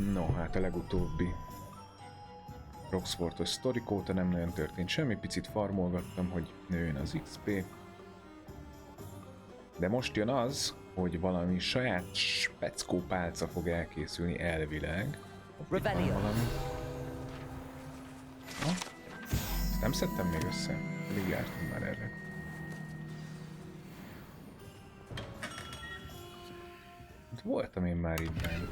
No, hát a legutóbbi Roxfortos sztorik óta nem nagyon történt semmi, picit farmolgattam, hogy nőjön az XP. De most jön az, hogy valami saját speckó pálca fog elkészülni elvileg. Itt van valami. Na, ezt nem szedtem még össze, pedig jártam már erre. Voltam én már itt benne.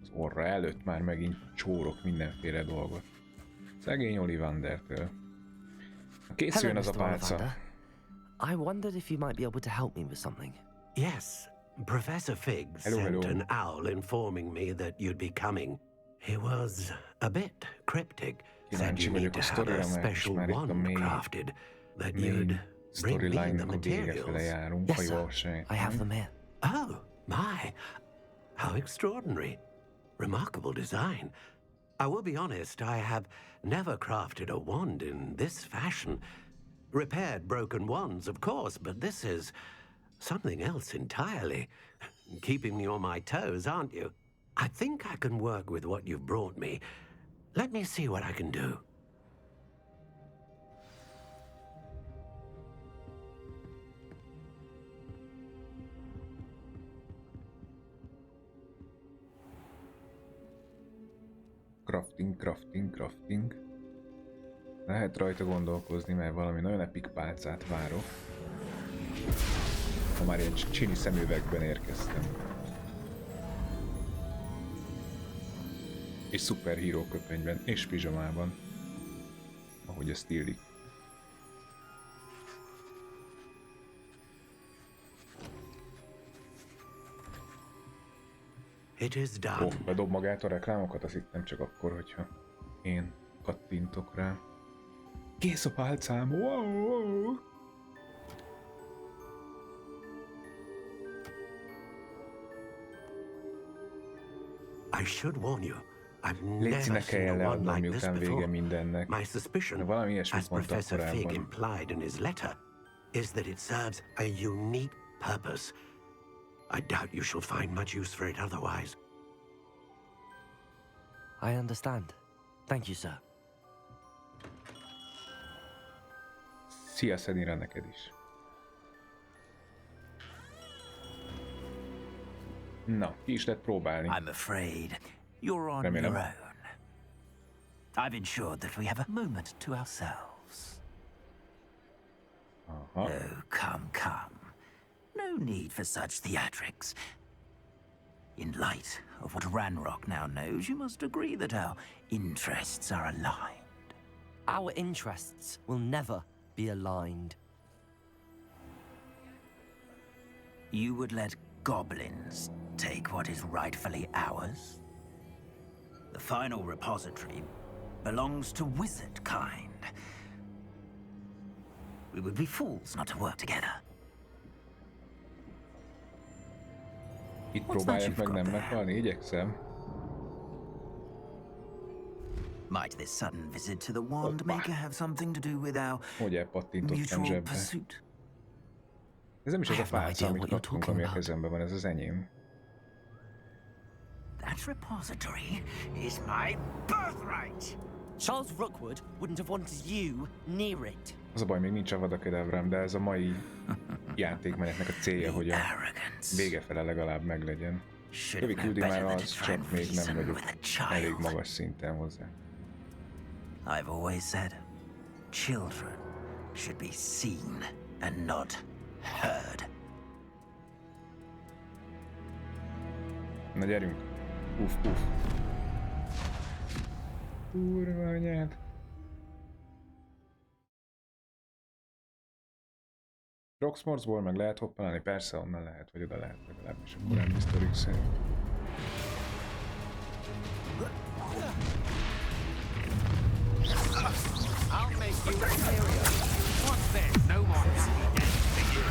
Az orra előtt már megint csórok mindenféle dolgot. Szegény Ollivandertől. Készüljön az a pálca. I wondered if you might be able to help me with something. Yes, Professor Fig sent an owl informing me that you'd be coming. He was a bit cryptic. Said you need to have a special wand crafted, that you'd bring me the materials. Yes, sir. I have them here. Oh, my. How extraordinary. Remarkable design. I will be honest, I have never crafted a wand in this fashion. Repaired broken wands, of course, but this is something else entirely. Keeping me on my toes, aren't you? I think I can work with what you've brought me. Let me see what I can do. Crafting. Lehet rajta gondolkozni, mert valami nagyon epik pálcát várok. Ha már ilyen csini szemüvegben érkeztem. És szuperhíró köpenyben, és pizsamában. Ahogy ezt illik. It is done. Bedob magát a reklámokat, azt itt nem csak akkor, hogyha én kattintok rá. Kész a pálcám! Wow! I should warn you. I've Léci, ne never kelljen seen a wand leadnom, like this miután vége before. mindennek. My suspicion, valami ilyesmit as mondtak Professor Fig korábban. implied in his letter, is that it serves a unique purpose. I doubt you shall find much use for it otherwise. I understand. Thank you, sir. Szia, Szenira, neked is. Na, ki is lehet próbálni. I'm afraid you're on Remélem. your own. I've ensured that we have a moment to ourselves. Aha. Oh, come. No need for such theatrics. In light of what Ranrock now knows, you must agree that our interests are aligned. Our interests will never be aligned. You would let goblins take what is rightfully ours? The final repository belongs to wizard kind. We would be fools not to work together. Itt What's próbáljak that meg you've nem got there? meghalni, igyekszem. Might this sudden visit to the wand maker have something to do with our Hogy elpattintottam mutual zsebbe. pursuit? Ez nem is az I a have no pálca, idea amit what you're kaptunk, talking ami a about. kezemben van, ez az enyém. That repository is my birthright! Charles Rookwood wouldn't have wanted you near it. Az a baj, még nincs a vadakedábrám, de ez a mai játékmenetnek a célja, hogy a vége fele legalább meglegyen. Kövi küldi már az, csak még nem vagyok elég magas szinten hozzá. I've always said, children should be seen and not heard. Na gyerünk! Uff. Kurva anyád! Roxfortból meg lehet hoppálni? Persze, onnan lehet, vagy oda lehet legalábbis a korábbi sztorik szerint. I'll make you inferior. Once there's no more happiness for you.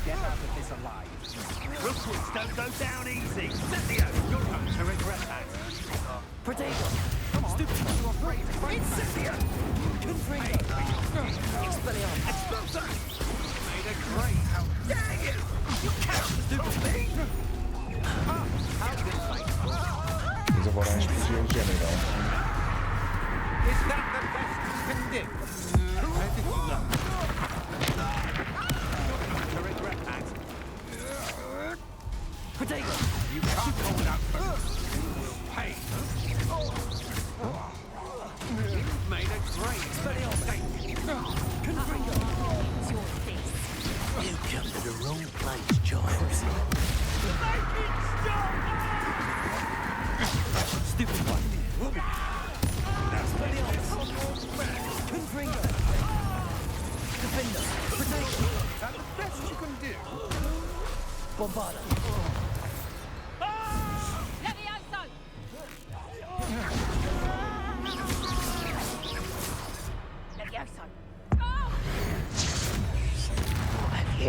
Get out of this alive. Rookwoods don't go down easy. Cynthia, you're going to regret that. Potato! Come on. Stupid, you're afraid to fight. It's Cynthia! Expelliarmus! Expulsor! Made a great. How dare you! You Wise child. Stupid one. Confringo. Defender. Protection. That's the best you can do. Bombarda.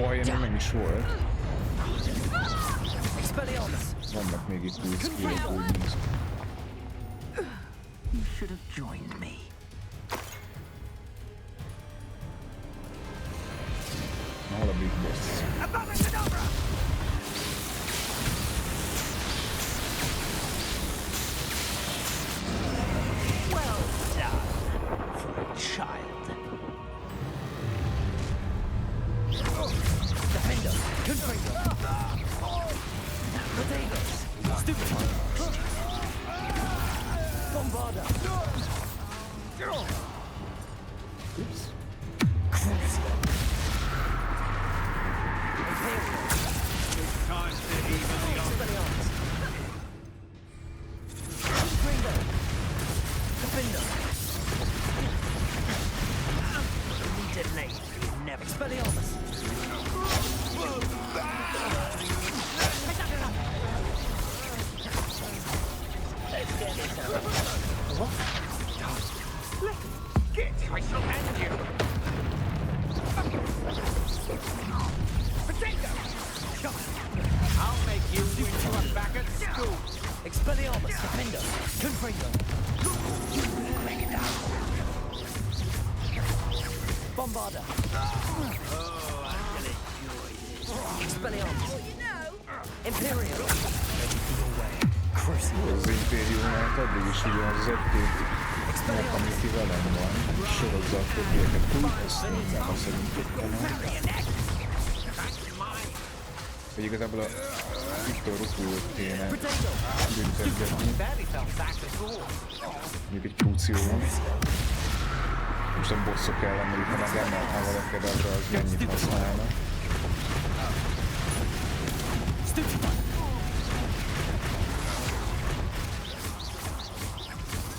Olyan nem is volt. Expelliarmus. Vannak még itt új skillek, úgy néz ki. You should have joined me. Hol a big boss? Well done for a child. Defender. Confringo. Potatoes. Stupid one. Bombarda. Oops. Time to even the odds. Expelliarmus. Confringo. Defender. Detonate. Never. Expelliarmus. Get! I shall end you! Potato! I'll make you wish you were back at school! Expelliarmus. Defender. Confringo. Bombarda. Expelliarmus. Imperial. Az Impériumát addig is ugyanaz az egy-két nap, ami ki velem van. Sorozza a többieket. Hú, ezt nem szerintem nem. Hogy igazából a Viktor Rukul kéne büntetgetni. Mondjuk egy Crucio van. Most a bosszok ellen, mondjuk ha meg a kedvre, az mennyit használna.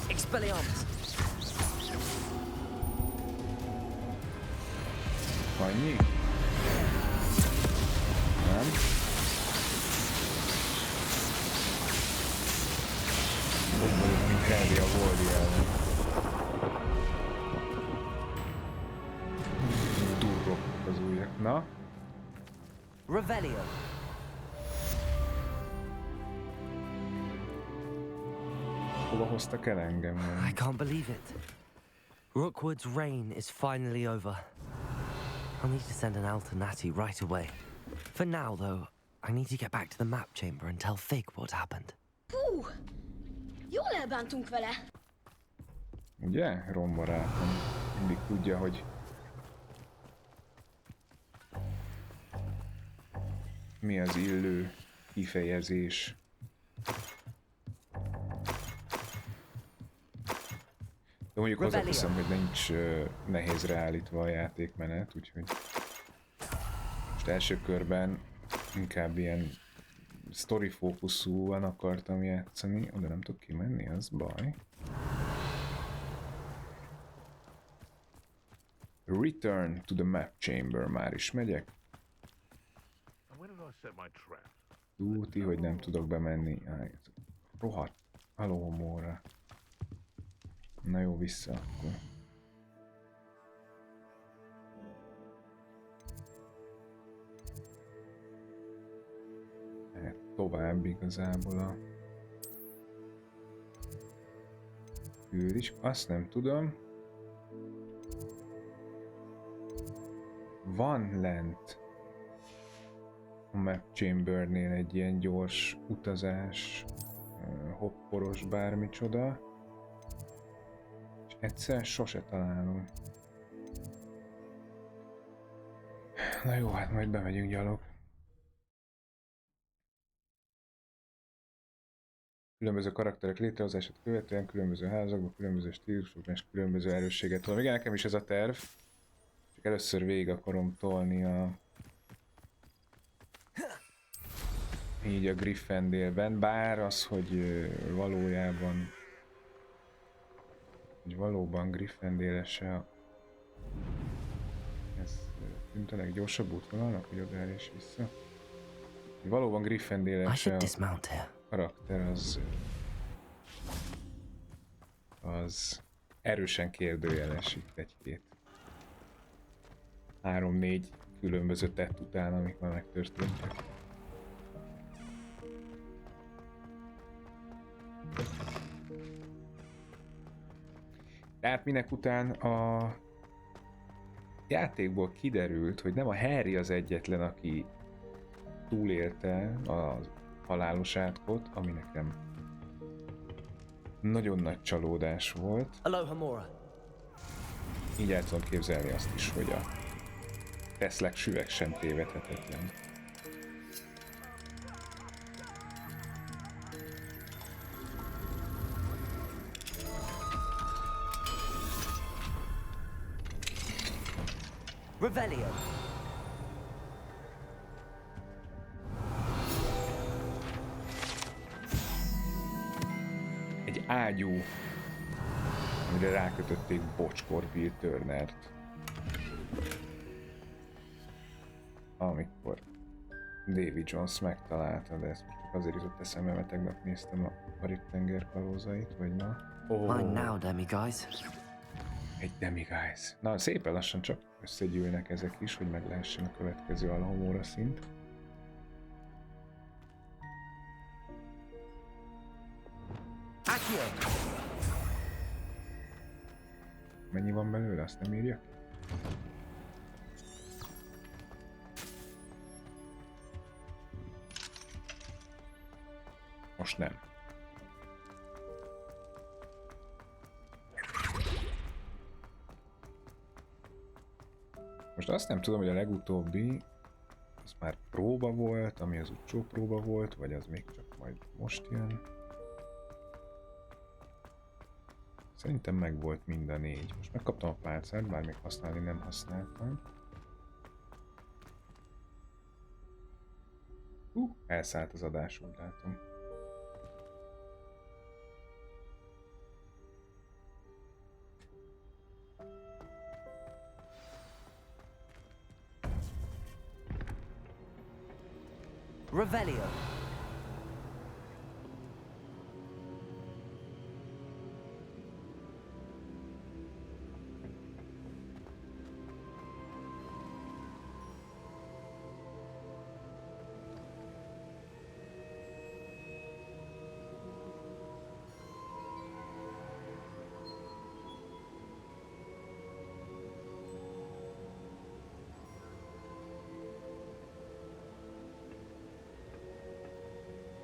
Expelliarmus. Annyi? Nem? Ott vagyok, mint Henry a Voldi ellen. Durrok az ujjak. Na? Revelio. Hova hoztak el engem? I can't believe it. Rookwood's reign is finally over. I'll need to send an Alternati right away. For now, though, I need to get back to the map chamber and tell Fig what happened. Hú! Jól elbántunk vele. Ugye? Rombarátom. Mindig tudja, hogy mi az illő kifejezés. De mondjuk hozzáteszem, hogy nincs nehézre állítva a játékmenet, úgyhogy most első körben inkább ilyen story fókuszúan akartam játszani. Oda nem tudok kimenni, az baj. Return to the map chamber, már is megyek. Túti, hogy nem tudok bemenni. Rohadt alómóra. Na jó, vissza akkor. Hát tovább igazából a küld is. Azt nem tudom. Van lent a map chambernél egy ilyen gyors utazás, hopporos bármicsoda. És egyszer sose találom. Na jó, hát majd bemegyünk gyalog. Különböző karakterek létrehozását követően különböző házakban, különböző stílusokban és különböző erősséget tolom. Igen, nekem is ez a terv. Csak először végig akarom tolni a így a Gryffindorben, bár az, hogy valóban Gryffindor-e ez tűnt a leggyorsabb útvonalnak, hogy oda és vissza. Valóban I Gryffindor-e should dismount here. karakter az erősen kérdőjeles itt egy-két 3-4 különböző tett után, amik már megtörténtek. Tehát minek után a játékból kiderült, hogy nem a Harry az egyetlen, aki túlélte a halálos átkot, ami nekem nagyon nagy csalódás volt. Aloha, Mora. Így el tudom képzelni azt is, hogy a Teslek süveg sem tévedhetetlen. Revelio. Egy ágyú, amire rákötötték Bocskor Bill Turnert. Amikor Davy Jones megtalálta, de ezt most csak azért jutott eszembe, mert tegnap néztem a Karib-tenger kalózait, vagy ma. Mine now, demi guys. Egy Demiguise. Na, szépen lassan csak összegyűlnek ezek is, hogy meg lehessen a következő Alhomóra szint. Mennyi van belőle, azt nem írja? Most nem. Most azt nem tudom, hogy a legutóbbi az már próba volt, ami az utcsó próba volt, vagy az még csak majd most jön. Szerintem meg volt mind a 4. Most megkaptam a pálcát, bár még használni nem használtam. Elszállt az adás, úgy látom. Revelio.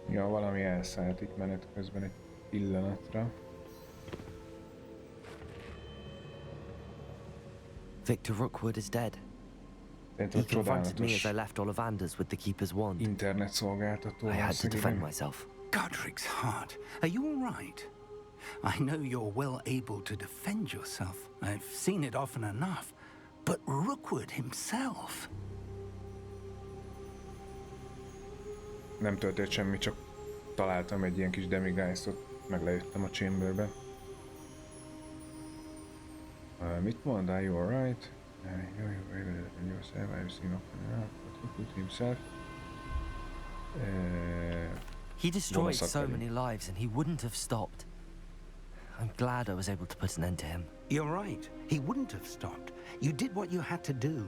Ja, valami elszállt itt menet közben egy pillanatra. Victor Rookwood is dead. Szerintem He a confronted me as csodálatos I left Ollivanders with the Keeper's wand. internet szolgáltató. I had to defend myself. Godric's heart. Are you all right? I know you're well able to defend yourself. I've seen it often enough. But Rookwood himself... Nem történt semmi, csak találtam egy ilyen kis Demiguise-ot, meg lejöttem a chamberbe. Mit mond? Are you alright? You're able to defend yourself. I've seen often enough. But Rookwood himself. He destroyed so many lives and he wouldn't have stopped. I'm glad I was able to put an end to him. You're right. He wouldn't have stopped. You did what you had to do.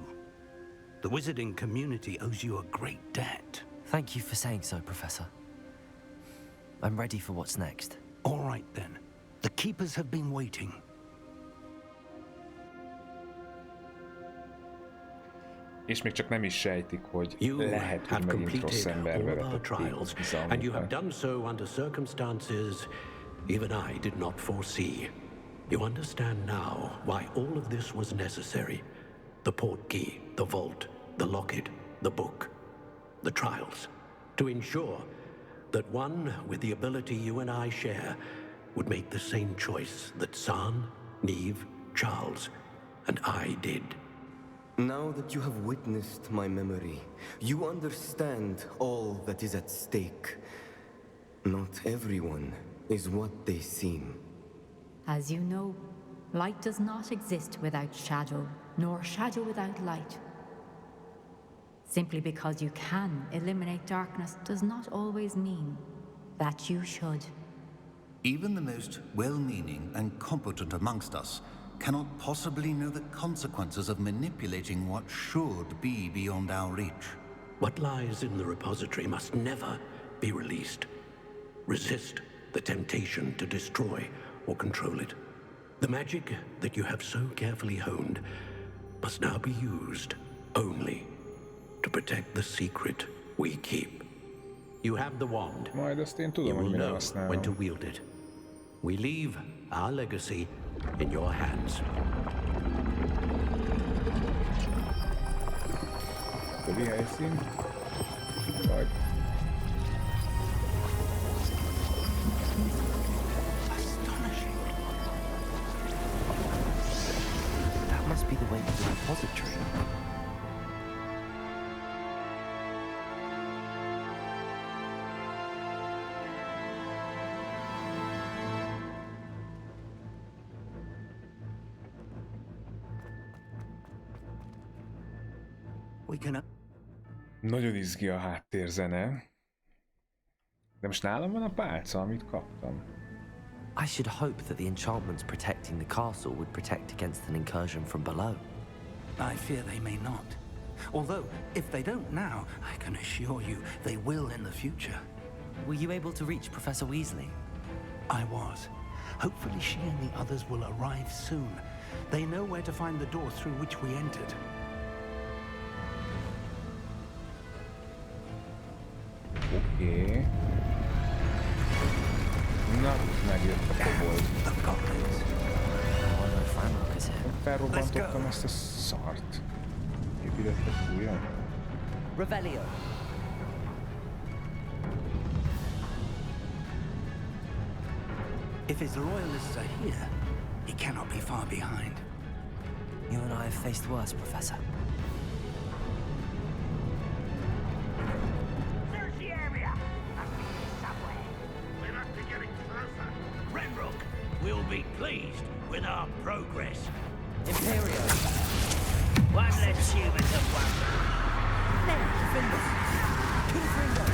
The wizarding community owes you a great debt. Thank you for saying so, Professor. I'm ready for what's next. All right, then. The Keepers have been waiting. És még csak nem is sejtik, hogy You lehet, hogy have megint rossz completed emberbe all of our vetették trials, bizalmunkat. and you have done so under circumstances even I did not foresee. You understand now why all of this was necessary. The portkey, the vault, the locket, the book, the trials. To ensure that one with the ability you and I share would make the same choice that San, Neve, Charles, and I did. Now that you have witnessed my memory, you understand all that is at stake. Not everyone is what they seem. As you know, light does not exist without shadow, nor shadow without light. Simply because you can eliminate darkness does not always mean that you should. Even the most well-meaning and competent amongst us cannot possibly know the consequences of manipulating what should be beyond our reach. What lies in the repository must never be released. Resist the temptation to destroy or control it. The magic that you have so carefully honed must now be used only to protect the secret we keep. You have the wand. Majd azt én You tudom, hogy will mire know when to használom. wield it. We leave our legacy in your hands. Többi helyszín. Vagy... That must be the way to the repository. We can... Nagyon izgi a háttérzene. De most nálam van a pálca, amit kaptam. I should hope that the enchantments protecting the castle would protect against an incursion from below. I fear they may not. Although, if they don't now, I can assure you they will in the future. Were you able to reach Professor Weasley? I was. Hopefully she and the others will arrive soon. They know where to find the door through which we entered. Oké. Na, megjött a kobold. Felrobbantottam ezt a szart. Építettek újra? Revelio. If his loyalists are here, he cannot be far behind. You and I have faced worse, Professor. Search the area! Must be somewhere. We must be getting closer. Renrook will be pleased with our progress. Imperio. One less human to wonder. There, defender. Confringo.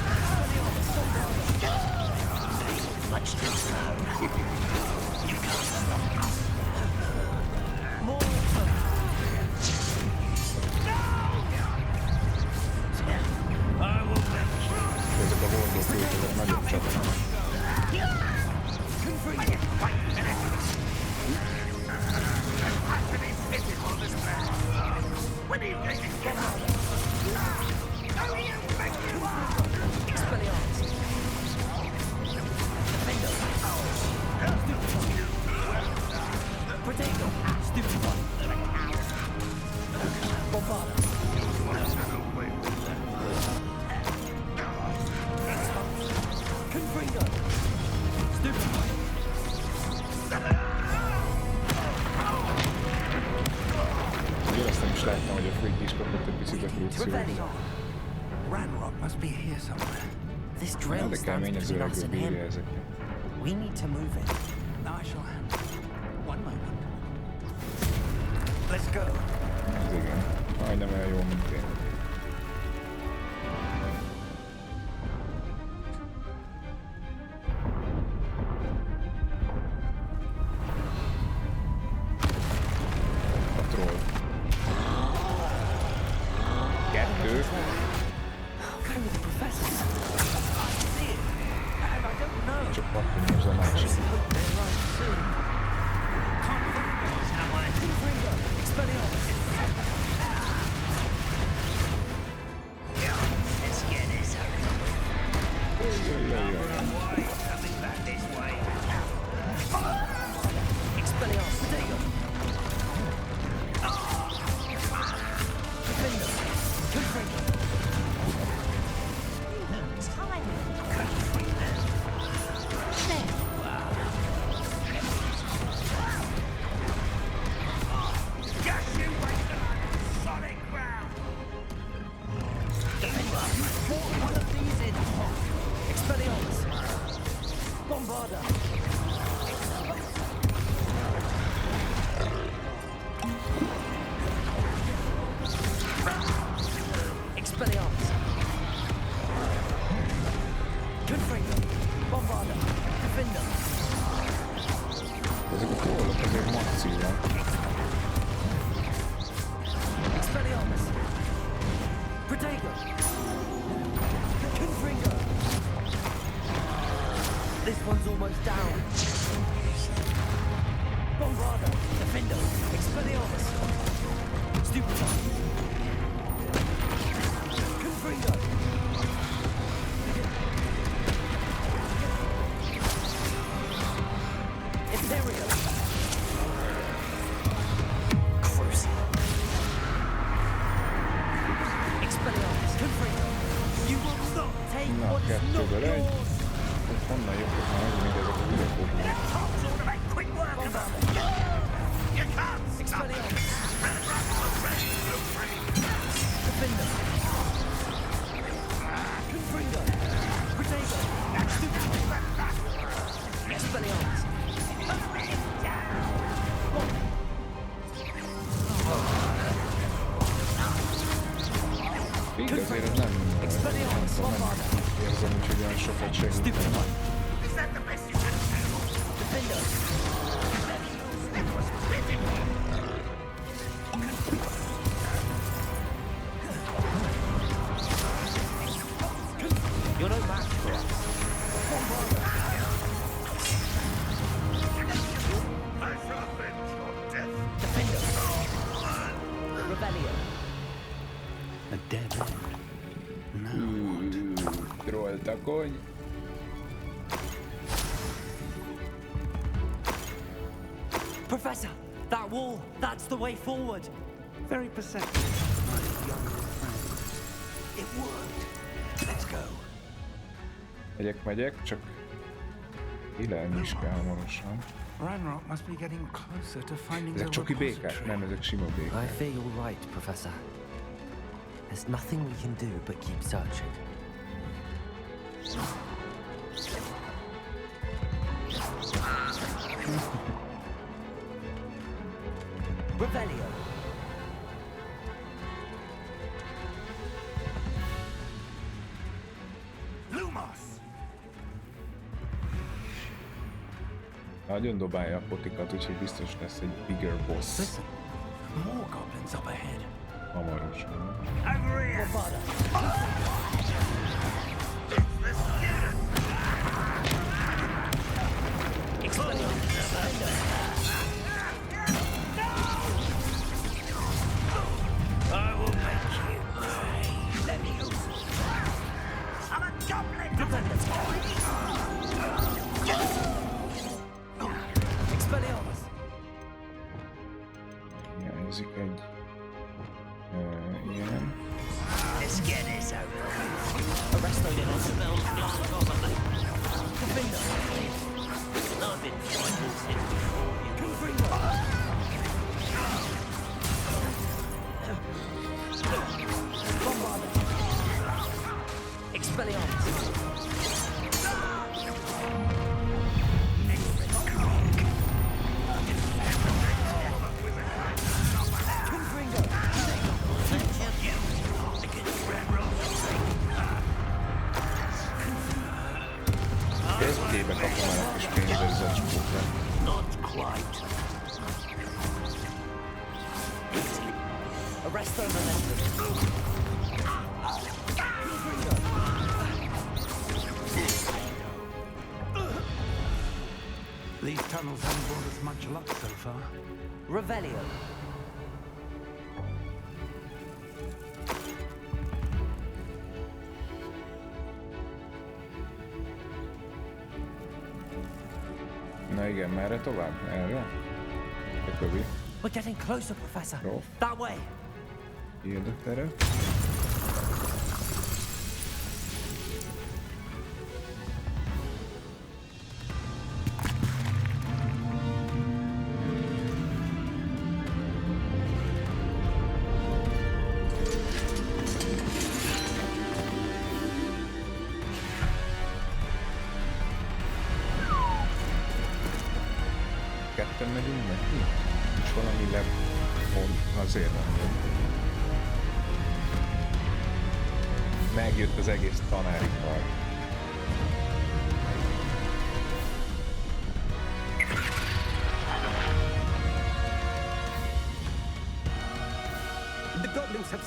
Much too slow. You can't stop us. More. I will make Ezek a hordók ezek nagyobb csaták. Protego. Stupid one. Bombarda. Confringo. Stupid one. Ugye azt nem is láttam, hogy a Freak is kapott egy picit a kurciót. Revelio. Ranrock must be here somewhere. This drill De stands kemény az between us öreg, and bírja him. ezeket. We need to move it. I shall handle it. One moment. Let's go. Ez igen. Majdnem olyan jó, mint én. A troll. Kettő. Go with the professor. I see it. And I don't know. Csak pattognyos a másik. I hope they're right soon. Confringo. Expelliarmus. Let's get this coming back this way. Expelliarmus. Protego. Defender. Confringo. Just you wait, Sonic! Bombarda! Expelliarmus! Confringo! Bombarda! Defender! Ezek a trollok azért masszívak. Expelliarmus! Protego! Confringo! This one's almost down. Bombarda! Defender! Expelliarmus! Stupefy! Confringo! Ethereal! Crucial! Expelliarmus! Confringo! You will not take Na, what's not kettőből egy. yours! Honnan jöttek már meg mindezek a videókok? Expelliarmus! Defender! Confringo! Protego! Expelliarmus! Így azért ez nem érzem, úgyhogy olyan sokat segíteni. You're no match for us. Defender! Rebellion! A dead end. Now what? Trolltakony. Professor! That wall! That's the way forward! Very perceptive, my young friend. It worked. Let's go. Megyek, csak ilelni is kell hamarosan. Ranrock must be getting closer to finding Ezek the csoki békák? repository. Nem, ezek sima I békák. fear you're right, Professor. There's nothing we can do but keep searching. Revelio! Lumos! Nagyon dobálja a potikat, úgyhogy biztos lesz egy bigger boss Listen, more goblins up ahead. hamarosan. Over here! I will make you pay. Let me use it. I'm a goblin! Expelliarmus! Hiányzik egy ilyen. Let's get this over. Arresto de los rebels beyond Gotham. Defender! I've been fighting since before you. Confringo! Bombarda! Expelliarmus! Confringo! Kezdébe kapom el a kis pénzzel. Not quite. Arresto momentum! These tunnels haven't brought us much luck so far. Revelio! Na igen, merre tovább? Erre? A kövi. We're getting closer, Professor! Rolf. That way! Érdett erre. ketten megyünk neki? És valami lepont azért mondom. Megjött az egész tanári kar.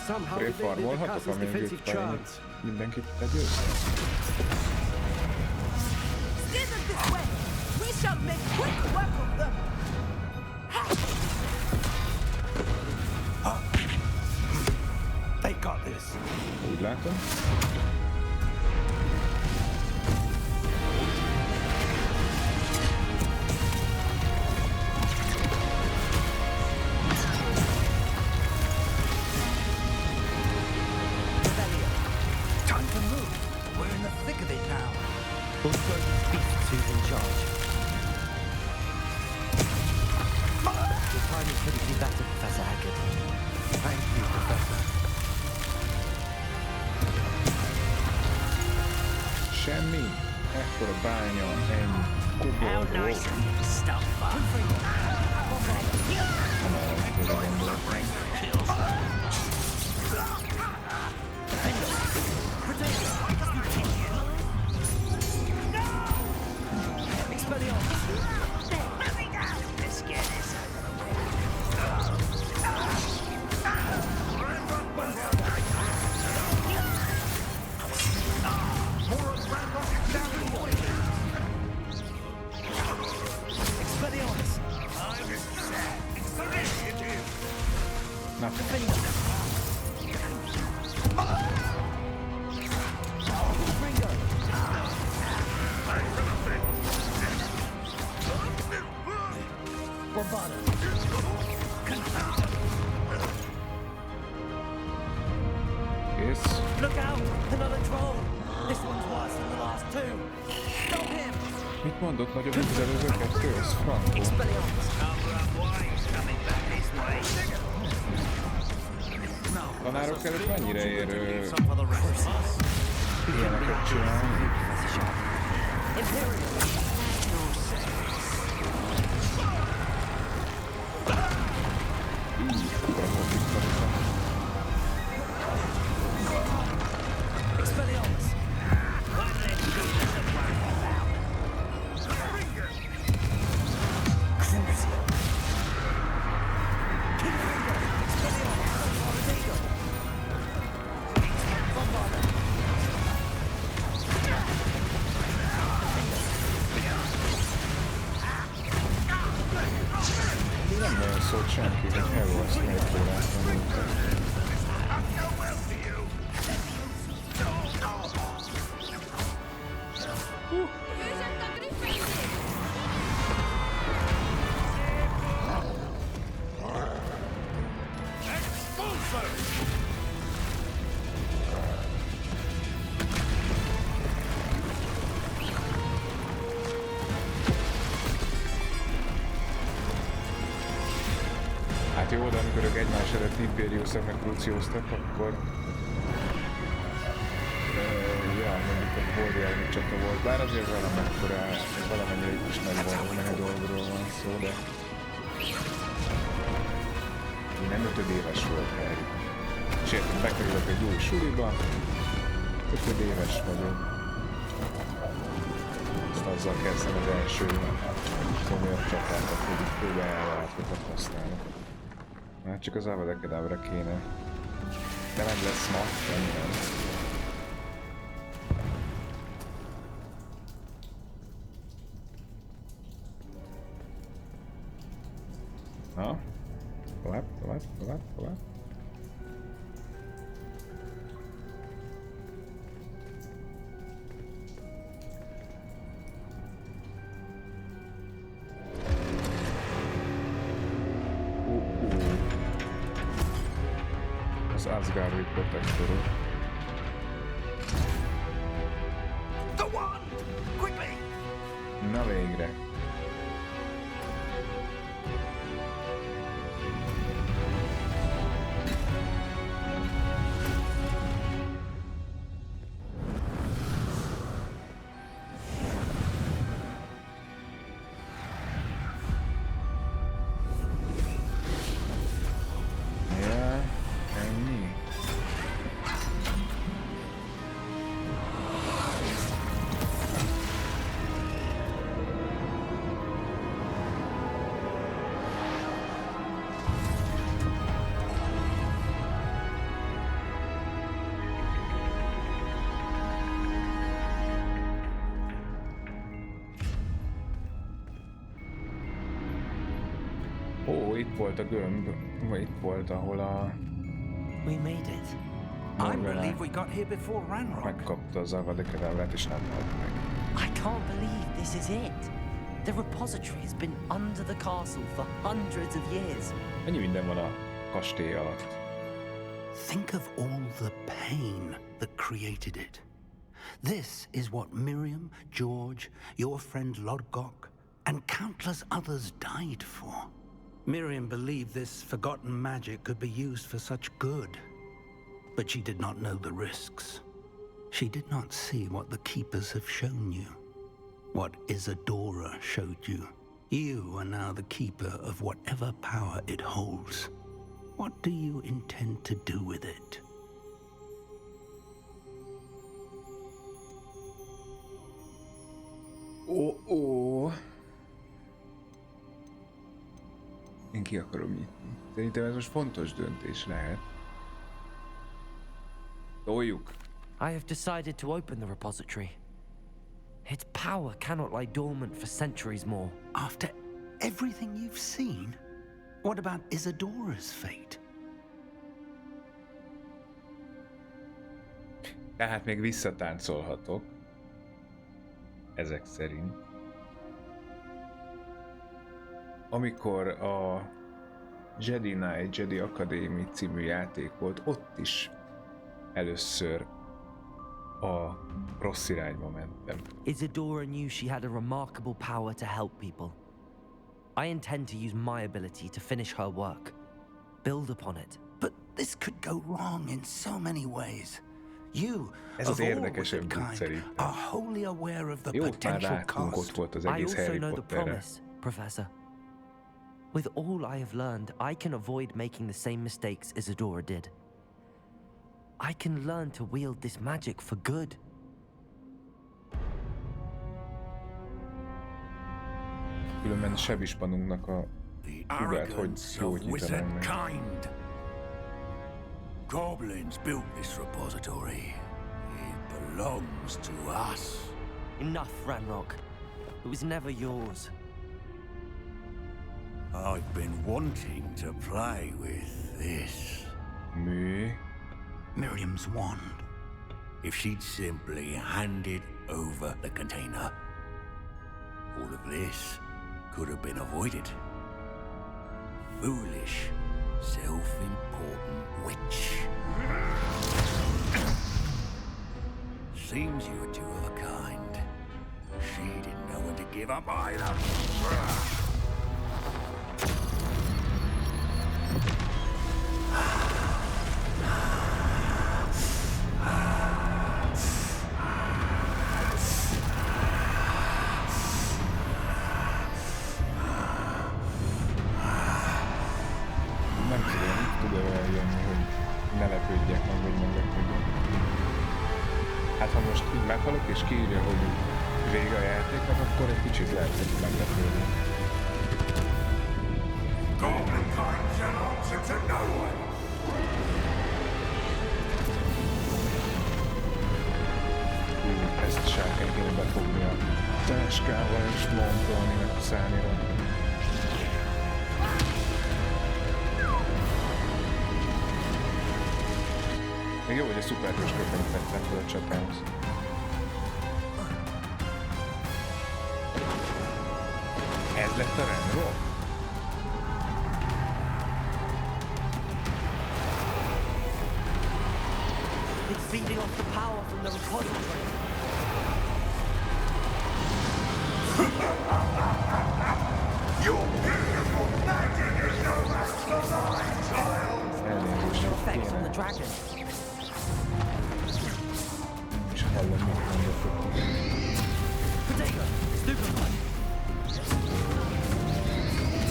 Somehow Én evaded the farmolhatok, castle's amíg defensive itt charms. mindenkit legyőztem? Scissors this way! We shall make quick work of them! They got this. Úgy látom. Time to move. We're in the thick of it now. We'll throw these beasts who's in charge. Your timing couldn't be better, Professor Haggard. Thank you, Professor. Semmi. Ekkora bánya, ennyi. How nice of you to stop by. Let's get this Na. Kész. Look out! Another troll! This one's worse than the last two! Stop him! Mit mondott nagyobb, mint az előző kettő? Ez frankó. Tanárok előtt mennyire ér ilyeneket csinálni? Így, akkor a vissza. Nem nagyon szólt senki, hogy Hogwarts Legacy tanultak. Hát jó, de amikor ők egymás előtt impériuszak meg krucióztak, akkor... ja, mondjuk a Bordiáni csata volt, bár azért valamennyire itt is nagy dolgról van szó, de... Én nem 5 éves volt Harry. És értem, bekerülök egy új suliba, 5 éves vagyok. Azt azzal kezdtem az első komolyabb csatákat, hogy itt próbáljátokat használni. Hát csak az Avada-Kedavra kéne. De meg lesz ma, nem. Na, tovább. Az Asgardi protektorok. The wand! Quickly! Na végre. Ó, itt volt a gömb, vagy itt volt, ahol a... We made it. I believe we got here before Ranrock. Megkapta az avadikedávrát és nem halt meg. I can't believe this is it. The repository has been under the castle for hundreds of years. Mennyi minden van a kastély alatt? Think of all the pain that created it. This is what Miriam, George, your friend Lodgok, and countless others died for. Miriam believed this forgotten magic could be used for such good, but she did not know the risks. She did not see what the Keepers have shown you, what Isadora showed you. You are now the keeper of whatever power it holds. What do you intend to do with it? Ó. Én ki akarom nyitni. Szerintem ez most fontos döntés lehet. Toljuk. I have decided to open the repository. Its power cannot lie dormant for centuries more. After everything you've seen? What about Isadora's fate? Tehát még visszatáncolhatok. Ezek szerint. Amikor a Jedi Knight, Jedi Academy című játék volt, ott is először a rossz irányba mentem. Isadora knew she had a remarkable power to help people. I intend to use my ability to finish her work. Build upon it. But this could go wrong in so many ways. You, Ez of az all érdekesebb wicked út kind, szerintem. are wholly aware of the Jó, már potential látunk, ott cost. volt az I egész also Harry know the Potterre. promise, Professor. With all I have learned, I can avoid making the same mistakes Isadora did. I can learn to wield this magic for good. Különben sebispanunknak a hugát, hogy gyógyítanám meg. Kind. Goblins built this repository. It belongs to us. Enough, Ranrock. It was never yours. I've been wanting to play with this. Mi? Miriam's wand. If she'd simply handed over the container, all of this could have been avoided. Foolish, self-important witch. Seems you were two of a kind. She didn't know when to give up either. Nem tudom, tud-e eljönni, hogy ne lepődjek meg, vagy meglepődjek. Hát ha most így meghalok és kiírja, hogy vége a játéknak, akkor egy kicsit lehet, hogy meglepődni. Goblin kind shall answer to no one. Ezt sárkány kéne befogni a táskával és montolni meg a szánira. Még jó, hogy a szuperhős köpenyt vettem fel a csatához. Ez lett a Ranrock? It's feeding off the power from the repository. Your beautiful magic is no match for mine, child. Elnézést, No effects on the kéne. dragon. És hallom, mit mondok. Potato! Stupefy!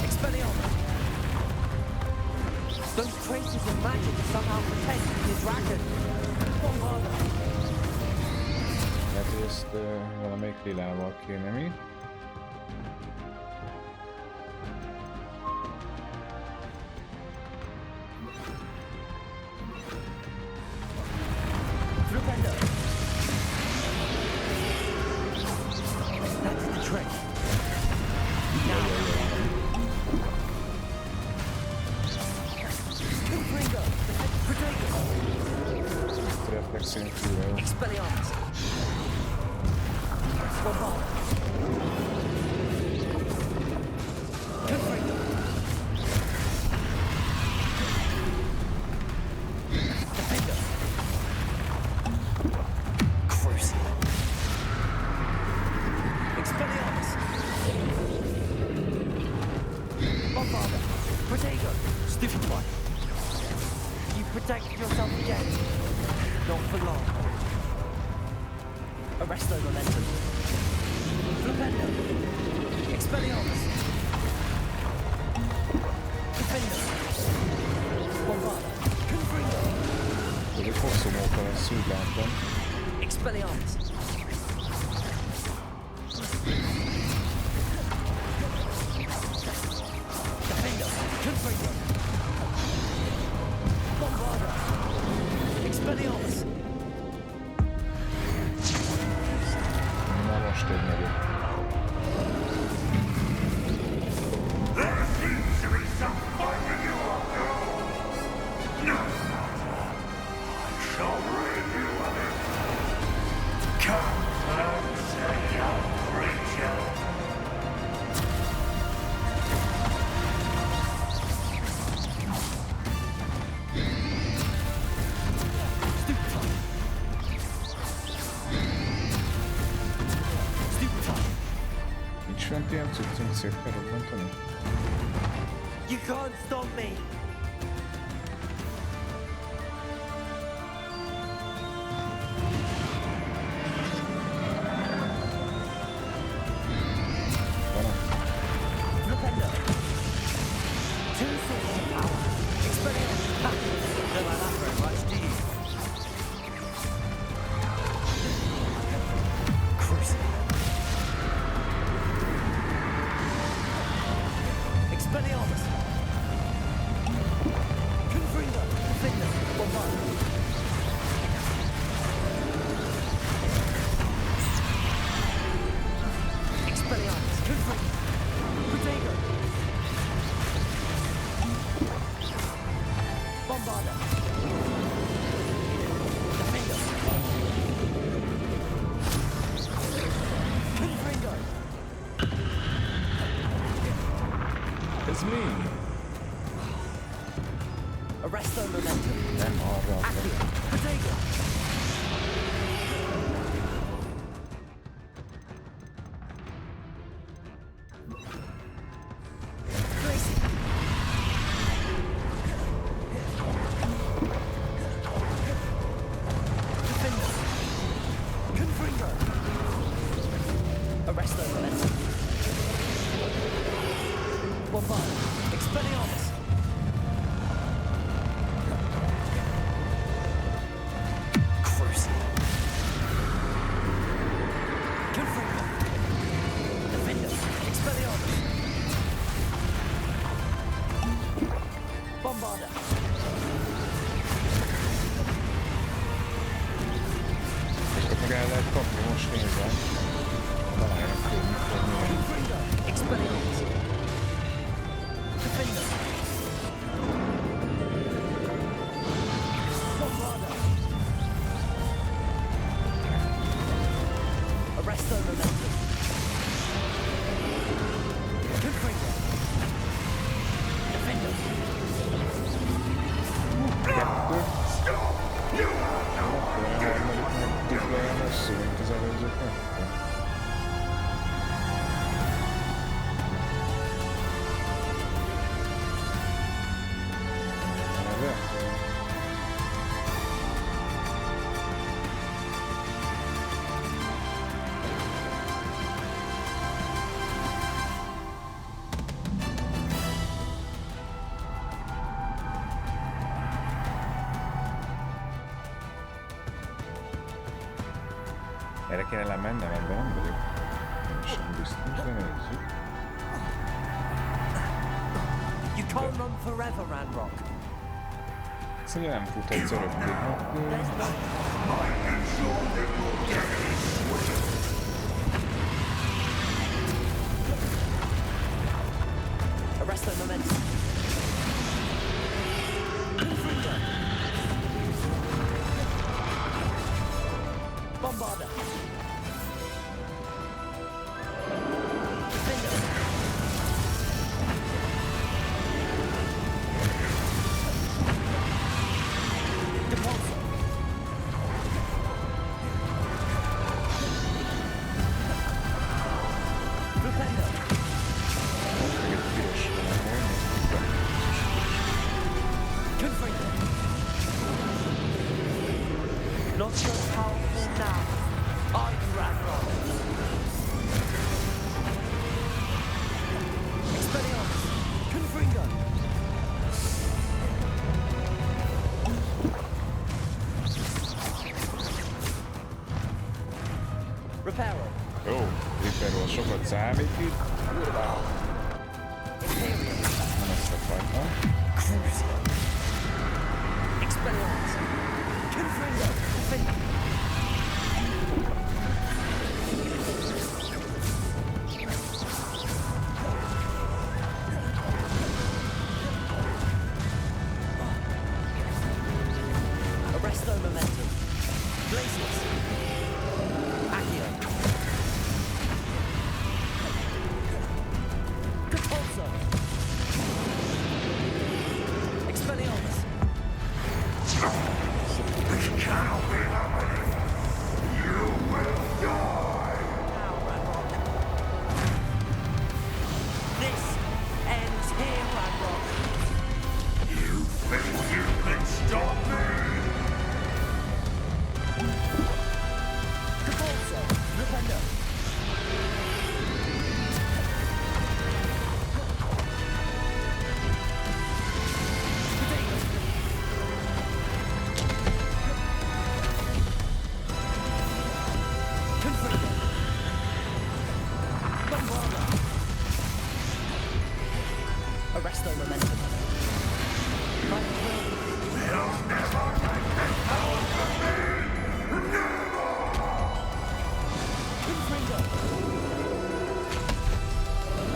Expelliarmus! Those traces of magic are somehow protecting the dragon. Bombarda! Lehet, hogy ezt valamelyik lilával kéne mi? Flipendo! That's the trick. Now, Legszínűleg túlra jó. Expelliarmus! Bombard! Confringo! Defender! Crucible! Expelliarmus! Bombarder! Protego! Stupefy! You protected yourself again. Not for long. Arresto momentum. Flipendo. Expelliarmus. Defender. Bombarder. Confringo. Egy hosszú móka lesz, úgy látom. Expelliarmus. Defender. Confringo. Bombarder. Expelliarmus. Na most egy nagyobb. There seems to be some fight in you after all. No matter. I shall rid you of it. Come and say your creature. Nincs fent ilyen cuccunk szép felrobbantani? You can't stop me. Flipendo. Two sources of power. Expelliarmus. Ha! Don't like that very much, do you? Crucible. Expelliarmus. Confringo. Defender. Bombard. Expelliarmus. Confringo. Protego. Bombarder. Defender. Confringo. Ez mi? Arresto momentum. Nem arra akarok. Accio. Protego. Gracie. Defender. Confringo. Arresto momentum. Bombard. Expelliarmus. Crucible. Confringo. Defender. Expelliarmus. Bombarder. Ezt meg el lehet kapni, most nézem. Találják, hogy mikor milyen. Confringo. Expelliarmus. Defender. Bombarder. Arresto momentum. Confringo. Defender. Kettő. Akkor a harmadik meg dupla olyan hosszú, mint az előző kettő. Erre? Erre kéne lemennem, ebben nem vagyok. Sem biztos, de nézzük. You can't run forever, Ranrock. Szóval nem futhatsz örökké. There's no... Arresto momentum. Confringo. Bombarder. Defender. Depulsor. Defender. Confringo. Not so powerful now. I'm Ragnarok. Expelliarmus. Confringo. Reparo. Jó, Reaperról sokat számít itt. Nem ezt akartam. Crucio. Expelliarmus. Confringo. Defender. Arresto momentum. Glacius. Accio. Depulso. Expelliarmus. This cannot be happening. You will die. Now, Ragnarok. This ends here, Ragnarok. You think you can stop me? Depulso. Defender. Confringo. Bombarder. Arresto momentum. Fight will. You'll never take this power from me. Never. Confringo.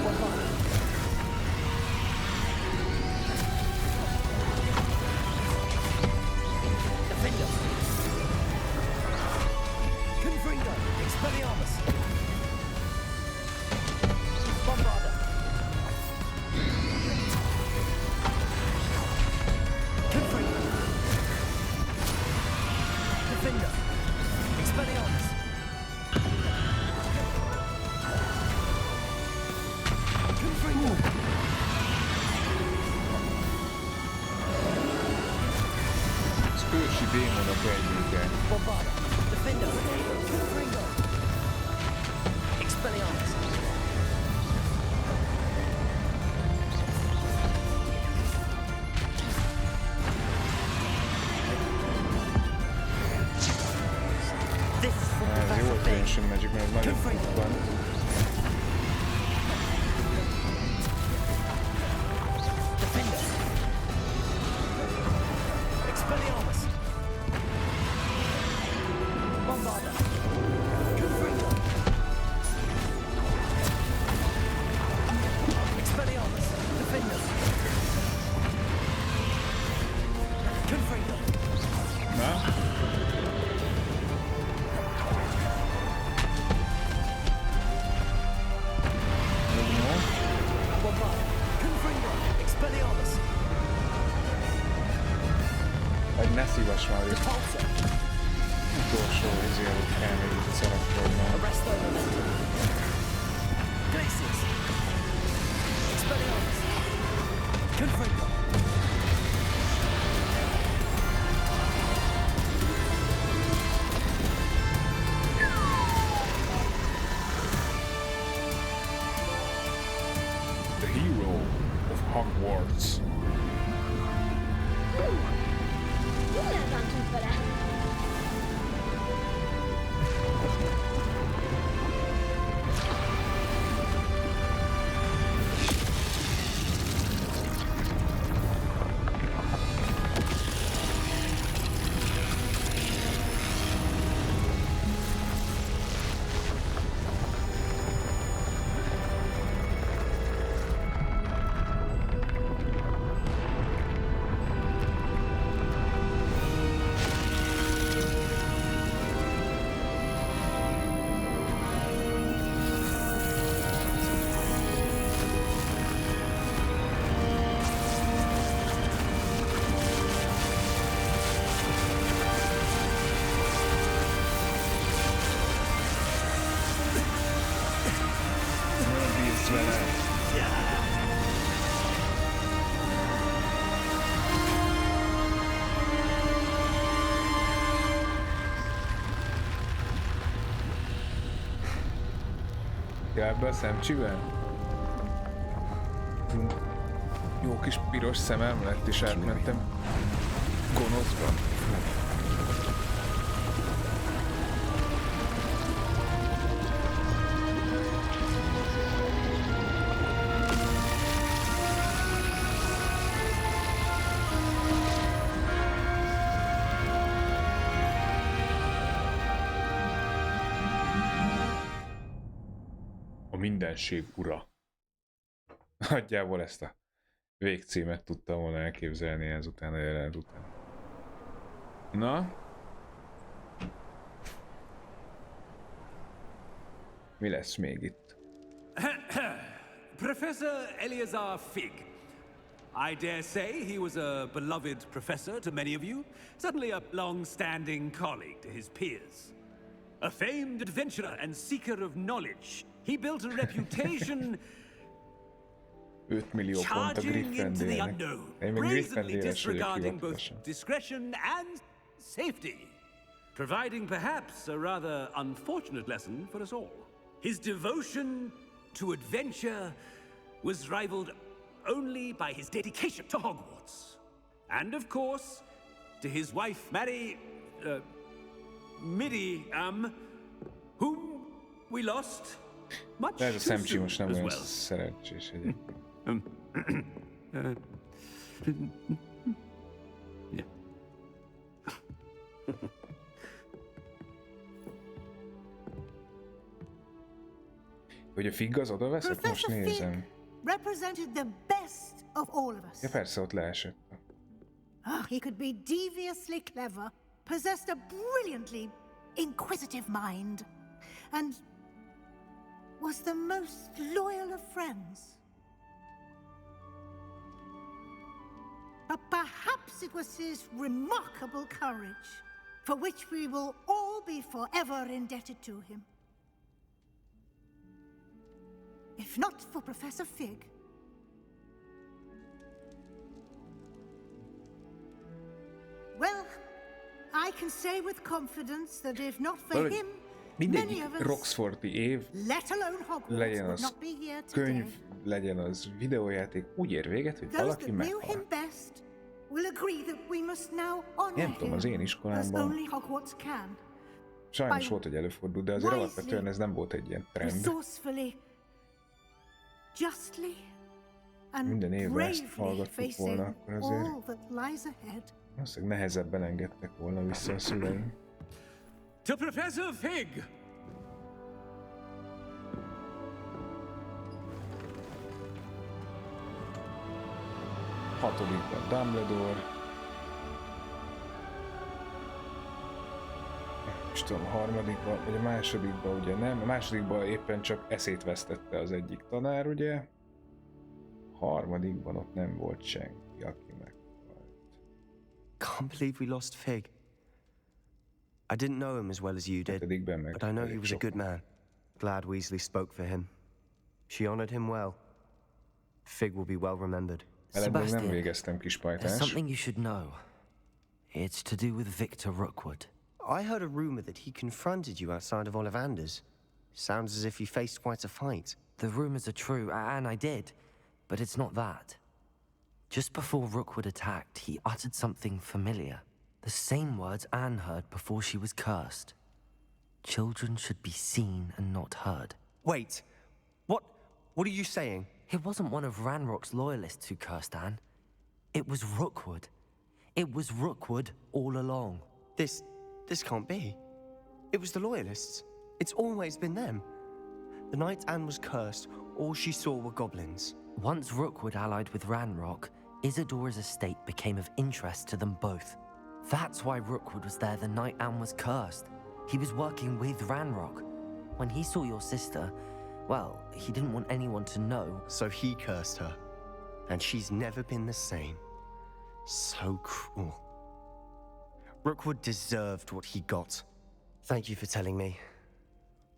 Bombarder. Defender. Confringo. Expelliarmus. Bombarder. Confringo. Defender. Expelliarmus. Confringo. Az ősi démonok egyike. Bombarder. Defender. Confringo. Expelliarmus. This is from Ez jó, Professor hogy Big. Ancient Magic, mert ez nagyon Confringo. gut van. Defender. Expelliarmus. Bombarder. Confringo. Expelliarmus. Defender. Confringo. Na? Jó. Bombarder. Confringo. Expelliarmus. Vagy ne szívass már, hogy Repulsor. utolsó izé előtt elmegyünk a szerepkörben. Arresto momentum. Glacius. Expelliarmus. Confringo. The hero of Hogwarts. Jól elbántunk vele. Ja, ebbe a szemcsiben? Jó kis piros szemem lett, és átmentem gonoszba. A mindenség ura. Nagyjából ezt a végcímet tudtam volna elképzelni ezután a jelenet után. Na? Mi lesz még itt? Professor Eleazar Fig. I dare say he was a beloved professor to many of you, certainly a long-standing colleague to his peers. A famed adventurer and seeker of knowledge, he built a reputation 5 millió pont a charging into the Griffendélnek. unknown, Én még brazenly Griffendéles vagyok disregarding both hivatalosan. discretion and safety, providing perhaps a rather unfortunate lesson for us all. His devotion to adventure was rivaled only by his dedication to Hogwarts. And of course, to his wife, whom we lost much De ez a too szemcsi soon most nem as olyan well. szerencsés egyébként. Yeah. Hogy a Figg az oda veszett? Most Professor nézem. Fig represented the best of all of us. Ja persze, ott leesett. He could be deviously clever, possessed a brilliantly inquisitive mind, and was the most loyal of friends. But perhaps it was his remarkable courage, for which we will all be forever indebted to him. If not for Professor Fig, well, I can say with confidence that if not for Valahogy him, mindegyik many of us, Roxforti év, let alone Hogwarts, legyen would az not be here today. könyv, legyen az videójáték, úgy ér véget, hogy Those valaki that knew him meghal. best will agree that we must now honor Nem tudom, az én him as iskolámban only Hogwarts can. sajnos by volt, hogy előfordult, de azért wisely, alapvetően ez nem volt egy ilyen trend. Resourcefully, justly, and Minden évben ezt bravely hallgattuk volna, facing akkor azért all that lies ahead. valószínűleg nehezebben engedtek volna vissza a szüleim. To Professor Fig! Hatodikban Dumbledore. És tudom, a harmadikban, vagy a másodikban ugye nem. A másodikban éppen csak eszét vesztette az egyik tanár, ugye. A harmadikban ott nem volt senki, aki meghalt. Can't believe we lost Fig. I didn't know him as well as you did, Hetedikben meg but I know he elég was a sok. good man. Glad Weasley spoke for him. She honored him well. Fig will be well remembered. Veled még nem Sebastian, végeztem, there's kispajtás. something you should know. It's to do with Victor Rookwood. I heard a rumor that he confronted you outside of Ollivander's. Sounds as if you faced quite a fight. The rumors are true, and I did, but it's not that. Just before Rookwood attacked, he uttered something familiar. The same words Anne heard before she was cursed. Children should be seen and not heard. Wait, what are you saying? It wasn't one of Ranrock's loyalists who cursed Anne. It was Rookwood. It was Rookwood all along. This can't be. It was the loyalists. It's always been them. The night Anne was cursed, all she saw were goblins. Once Rookwood allied with Ranrock, Isadora's estate became of interest to them both. That's why Rookwood was there the night Anne was cursed. He was working with Ranrock. When he saw your sister, well, he didn't want anyone to know. So he cursed her. And she's never been the same. So cruel. Rookwood deserved what he got. Thank you for telling me.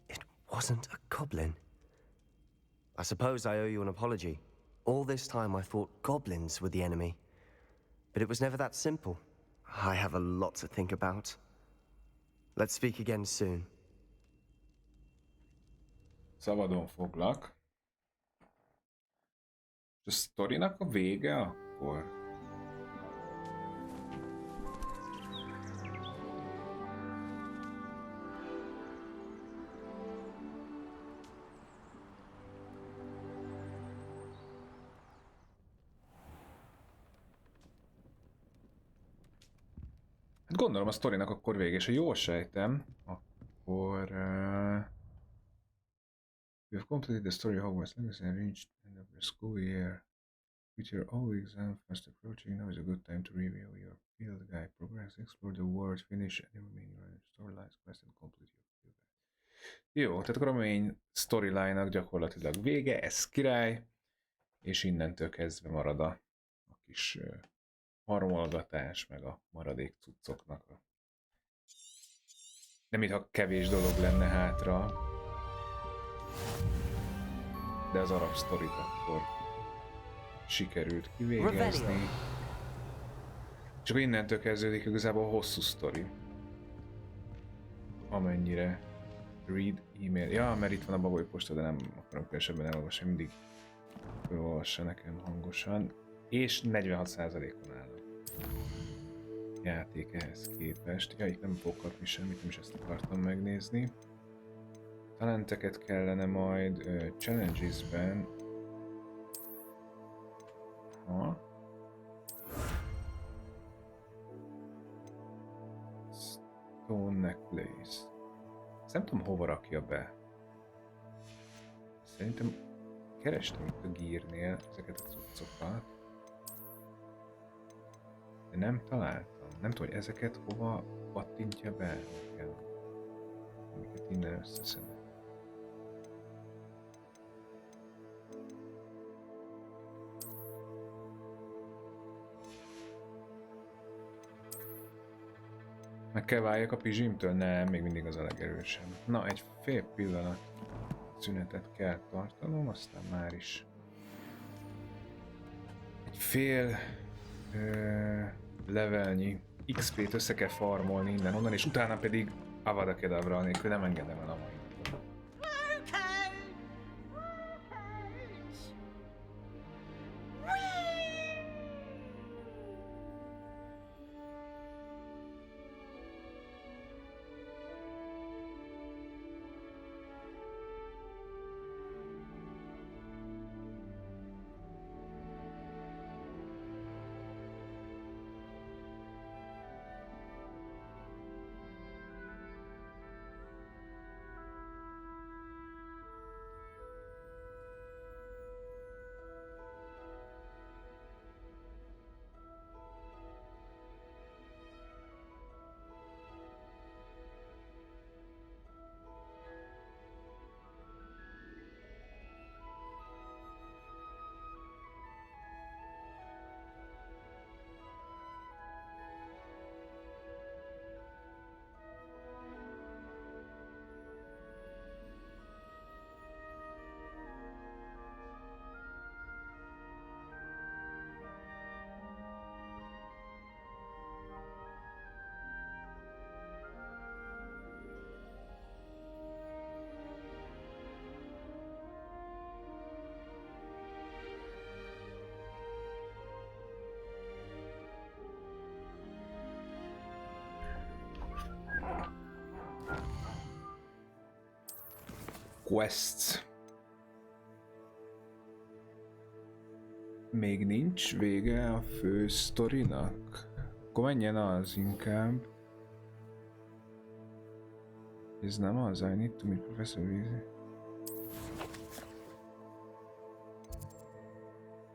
It wasn't a goblin. I suppose I owe you an apology. All this time I thought goblins were the enemy. But it was never that simple. I have a lot to think about. Let's speak again soon. Szabadon foglak. A sztorinak a vége akkor? Hát gondolom a sztorinak akkor vége, és ha jól sejtem, akkor... You have completed the story of Hogwarts Legacy and reached the end of the school year. With your all exam fast approaching, now is a good time to review your field guide progress, explore the world, finish any remaining storylines, quest and complete your field guide. Jó, tehát akkor a main storyline-nak gyakorlatilag vége, ez király, és innentől kezdve marad a kis harmolgatás, meg a maradék cuccoknak a... Nem mintha kevés dolog lenne hátra, de az arab sztorit akkor sikerült kivégezni. Csak innentől kezdődik igazából a hosszú sztori. Amennyire read e-mail. Ja, mert itt van a bagoly posta, de nem akarom különösebben elolvasni, mindig olvassa nekem hangosan. És 46%-on áll a játék ehhez képest. Ja, itt nem fogok kapni semmit, nem is ezt akartam megnézni. Talenteket kellene majd challenges-ben. Stone necklace. Ezt nem tudom hova rakja be. Szerintem kerestem itt a gírnél ezeket a cuccokat. De nem találtam. Nem tudom, hogy ezeket hova pattintja be nekem. Amiket innen összeszedek. Meg kell váljak a pizsimtől? Nem, még mindig az a legerősebb. Na, egy fél pillanat szünetet kell tartanom, aztán már is egy fél levelnyi XP-t össze kell farmolni innen onnan, és utána pedig Avada Kedavra nélkül nem engedem el a mai. Quests. Még nincs vége a fő sztorinak? Akkor menjen az inkább. Ez nem az, I need to meet Professor Weasley.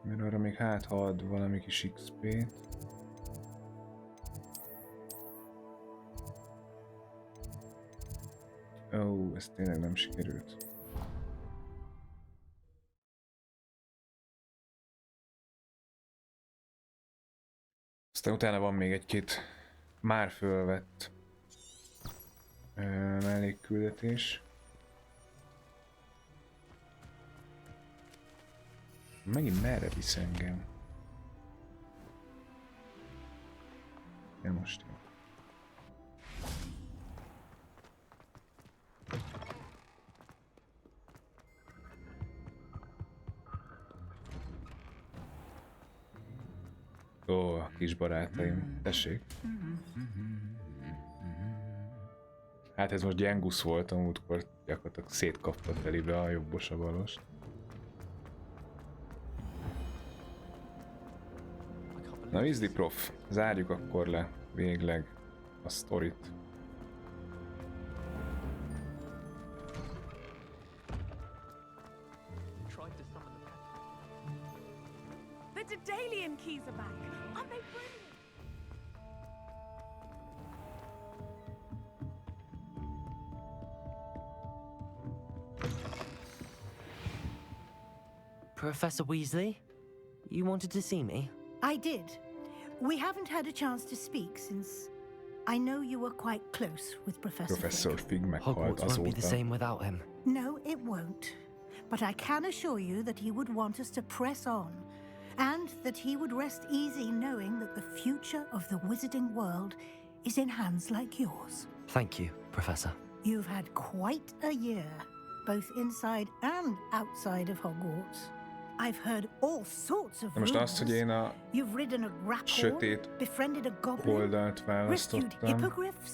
Mert arra még hát ha ad valami kis XP-t. Ó, ez tényleg nem sikerült. Aztán utána van még egy-két már fölvett mellékküldetés. Megint merre visz engem? Ja, most jó. Ó, a kis barátaim. Tessék. Hát ez most Gyengusz volt, a múltkor gyakorlatilag szétkapta telibe a jobbos a balos. Na Vizdi prof, zárjuk akkor le végleg a sztorit. The Daedalian keys are back. Aren't they brilliant? Professor Weasley, you wanted to see me? I did. We haven't had a chance to speak since I know you were quite close with Professor Fig meghalt Hogwarts won't be the azóta. same without him. No, it won't. But I can assure you that he would want us to press on, and that he would rest easy knowing that the future of the wizarding world is in hands like yours. Thank you, Professor. You've had quite a year, both inside and outside of Hogwarts. I've heard all sorts of Most azt, hogy én a You've ridden a grapple, sötét befriended a goblin, oldalt rescued választottam. hippogriffs,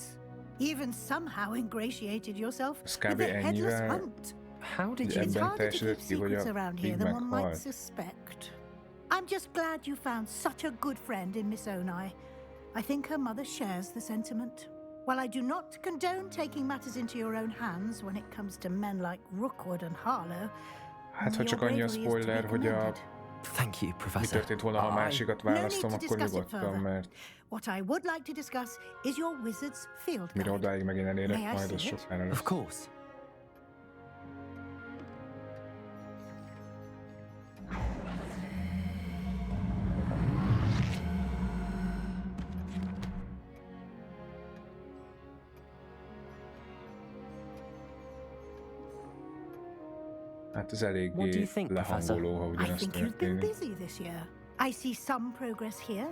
even somehow ingratiated yourself Ez with kb. the headless ennyivel hunt. How did It's you... ebben harder to keep teljesített ki, hogy secrets a around here Fig than one might meghalt. suspect. I'm just glad you found such a good friend in Miss Onai. I think her mother shares the sentiment. While I do not condone taking matters into your own hands when it comes to men like Rookwood and Harlow, Hát ha your csak annyi a bravery is to be spoiler, hogy a commended. Thank you, mi Professor. történt volna, ha a másikat No need választom, to akkor discuss it nyugodtan, further. mert What I would like to discuss is your wizard's field mire guide. odáig megint elérek, May I majd az see it? sokára lesz. Of course. Hát ez What do you eléggé think, Professor? lehangoló, ha I ugyanaz think you've been történik. busy this year. I see some progress here,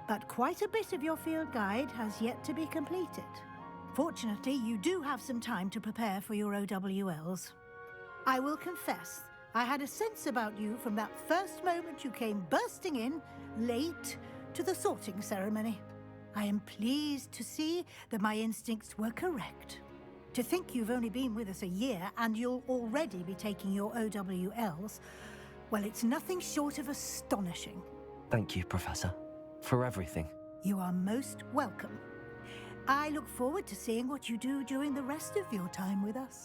but quite a bit of your field guide has yet to be completed. Fortunately, you do have some time to prepare for your OWLs. I will confess, I had a sense about you from that first moment you came bursting in, late, to the sorting ceremony. I am pleased to see that my instincts were correct. To think you've only been with us a year and you'll already be taking your OWLs, well, it's nothing short of astonishing. Thank you, Professor, for everything. You are most welcome. I look forward to seeing what you do during the rest of your time with us.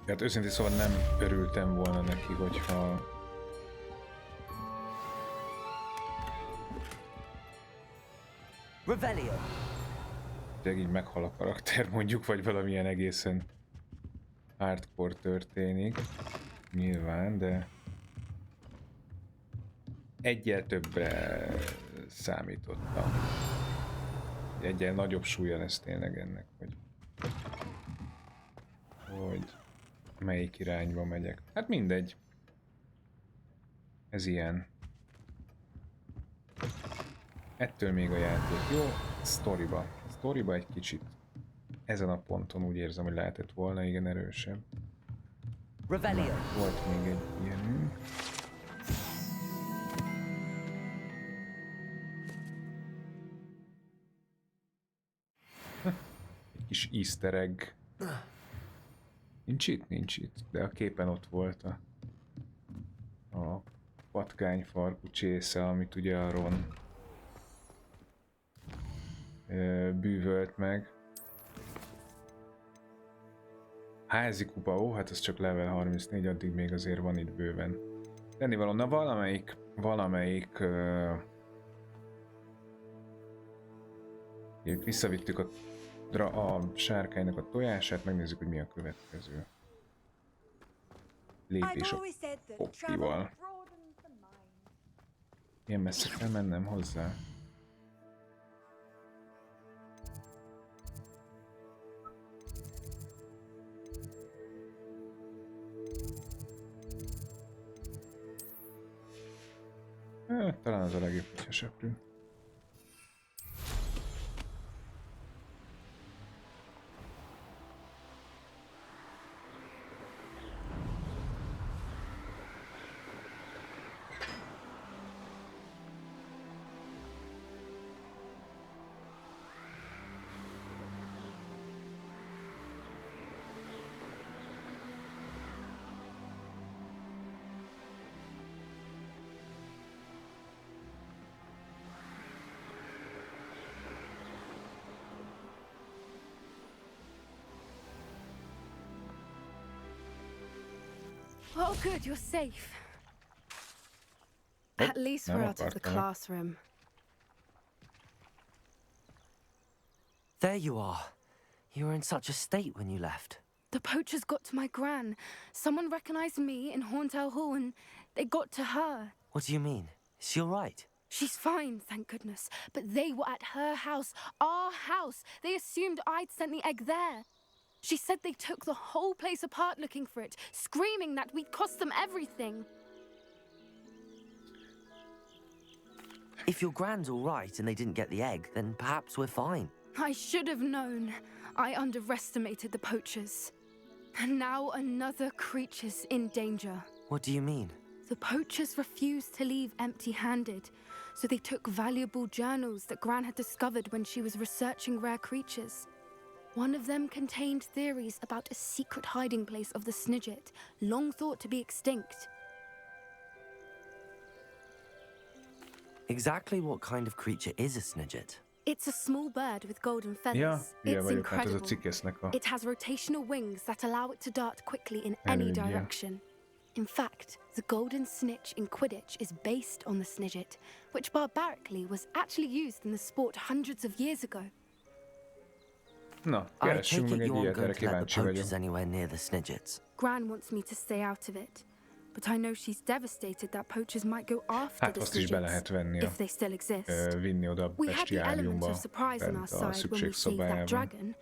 Hát őszintén szóval nem örültem volna neki, hogyha Revelio. így meghal a karakter mondjuk, vagy valamilyen egészen hardcore történik. Nyilván, de egyel többre számítottam. Egyel nagyobb súlya lesz tényleg ennek, hogy melyik irányba megyek. Hát mindegy. Ez ilyen. Ettől még a játék jó. Sztoriba egy kicsit ezen a ponton úgy érzem, hogy lehetett volna igen erősebb. Revelio. Volt még egy ilyen. Egy kis easter egg. Nincs itt, de a képen ott volt a patkányfarkú csésze, amit ugye a Ron bűvölt meg. Házi kupa, ó, hát ez csak level 34, addig még azért van itt bőven. Tennivaló, na valamelyik visszavittük a sárkánynak a tojását, megnézzük, hogy mi a következő lépés a poppival. Milyen messze kell mennem hozzá? Talán az a legjobb, hogyha söprünk. Oh, good, you're safe. At least we're out of the classroom. There you are. You were in such a state when you left. The poachers got to my gran. Someone recognized me in Horntail Hall and they got to her. What do you mean? Is she all right? She's fine, thank goodness. But they were at her house, our house. They assumed I'd sent the egg there. She said they took the whole place apart looking for it, screaming that we'd cost them everything. If your gran's all right and they didn't get the egg, then perhaps we're fine. I should have known. I underestimated the poachers. And now another creature's in danger. What do you mean? The poachers refused to leave empty-handed, so they took valuable journals that Gran had discovered when she was researching rare creatures. One of them contained theories about a secret hiding place of the Snidget, long thought to be extinct. Exactly what kind of creature is a Snidget? It's a small bird with golden feathers. Ja, It's vagyok, hát ez a incredible. cikkesznek a... It has rotational wings that allow it to dart quickly in any Elődje. direction. In fact, the golden snitch in Quidditch is based on the Snidget, which barbarically was actually used in the sport hundreds of years ago. Na, I take keressünk it meg you egy aren't ilyet, erre going to let the kíváncsi vagyok. poachers anywhere near the Snidgets. Gran wants me to stay out of it, but I know she's devastated that poachers might go after Hát the azt is be lehet Snidgets, venni a... if they still exist. vinni oda a We had the element bestiáriumba, of surprise on our bent a side when we saved that szükségszobájában. dragon,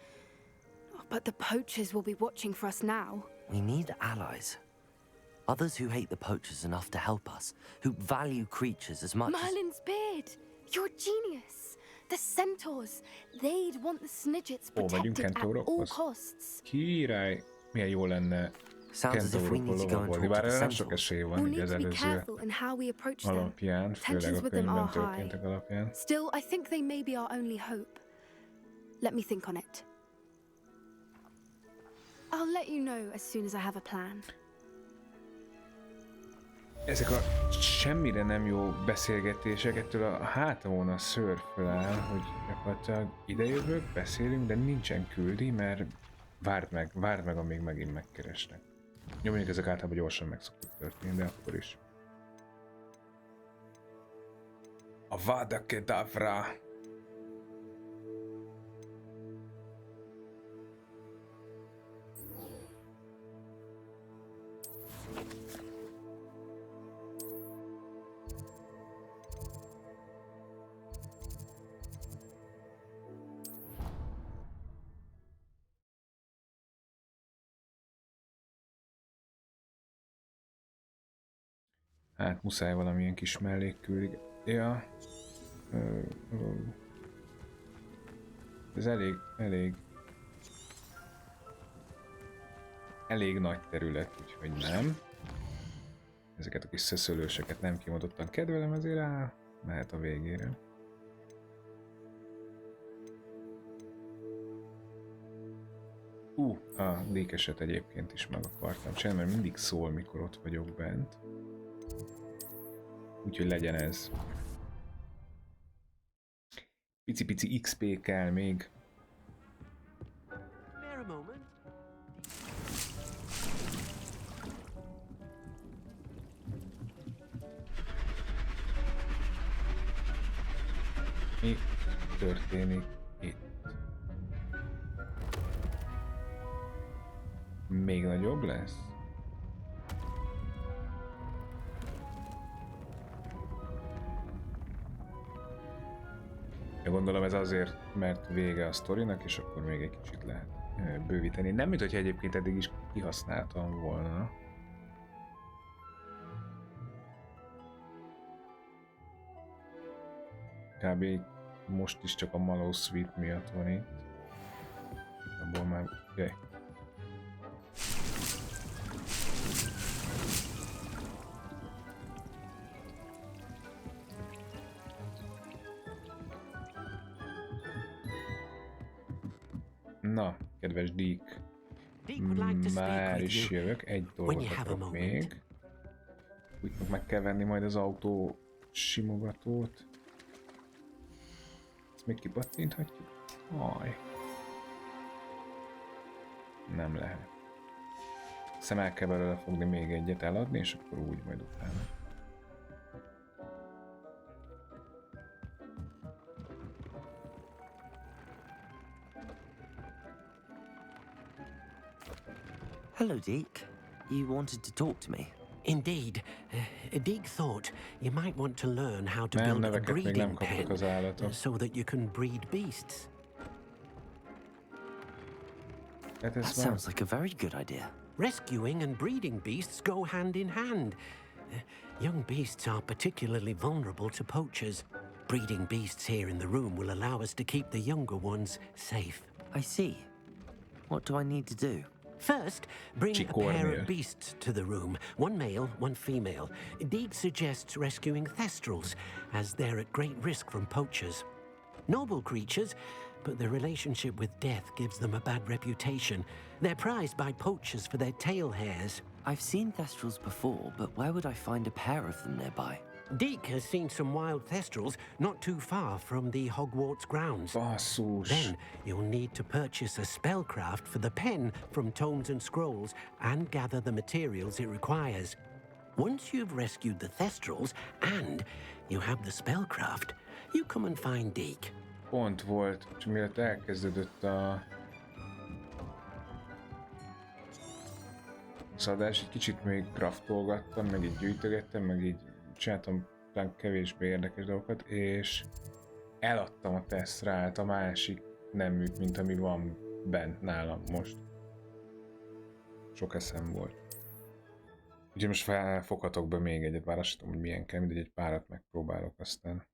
but the poachers will be watching for us now. We need allies. Others who hate the poachers enough to help us, who value creatures as much as... Merlin's beard! You're a genius! The centaurs! They'd want the Snidgets Ó, megyünk protected at all kentorokhoz? costs. Király, milyen jó lenne Sounds as if we need to go and lovakolni, talk bár to the erre nem sok centaurs. esély van, We'll így need az to be előző careful in how we approach them. alapján, főleg Tensions a with them könyvben are high. történtek alapján. Still, I think they may be our only hope. Let me think on it. I'll let you know as soon as I have a plan. Ezek a semmire nem jó beszélgetések, ettől a hátamon a szőr föláll, hogy gyakorlatilag idejövök, beszélünk, de nincsen küldi, mert várd meg, amíg megint megkeresnek. Jó, mondjuk ezek általában gyorsan meg szoktak történni, de akkor is. A Vada Kedavra! Hát muszáj valamilyen kis mellékküldig. Ja. Ez elég nagy terület, úgyhogy nem. Ezeket a kis szöszölőseket nem kimondottan kedvelem, ezért mehet a végére. A lékeset egyébként is meg akartam csinálni, mert mindig szól, mikor ott vagyok bent. Úgyhogy legyen ez. Pici-pici XP kell még. Mi történik itt? Még nagyobb lesz? Ja, gondolom ez azért, mert vége a sztorinak, és akkor még egy kicsit lehet bővíteni. Nem, mint hogyha egyébként eddig is kihasználtam volna. Kb. Most is csak a Mallow Suite miatt van itt. Abból már... Jaj. Na, kedves Dick, már is jövök, egy dolgot akarok még. Úgy meg kell venni majd az autó simogatót. Ezt még kipattinthatjuk? Aj. Nem lehet. Hiszem el kell belőle fogni még egyet eladni, és akkor úgy majd utána. Hello, Deke. You wanted to talk to me? Indeed. Deke thought you might want to learn how to Nem, build a neveket még nem breeding kaptak pen az állatok. so that you can breed beasts. That sounds like a very good idea. Rescuing and breeding beasts go hand in hand. Young beasts are particularly vulnerable to poachers. Breeding beasts here in the room will allow us to keep the younger ones safe. I see. What do I need to do? First, bring a pair of beasts to the room. One male, one female. Deke suggests rescuing thestrals, as they're at great risk from poachers. Noble creatures, but their relationship with death gives them a bad reputation. They're prized by poachers for their tail hairs. I've seen thestrals before, but where would I find a pair of them nearby? Deke has seen some wild thestrals not too far from the Hogwarts grounds. Basszus. Then you'll need to purchase a spellcraft for the pen from Tomes and Scrolls and gather the materials it requires. Once you've rescued the thestrals and you have the spellcraft, you come and find Deke. Pont volt, és mielőtt elkezdődött a szadás, egy kicsit még craftolgattam, meg így gyűjtögettem, meg így csináltam talán kevésbé érdekes dolgokat, és eladtam a Testrát a másik neműt, mint ami van bent nálam most. Sok eszem volt. Úgyhogy most foghatok be még egyet, bár azt tudom, hogy milyen kell, mindegy, egy párat megpróbálok aztán.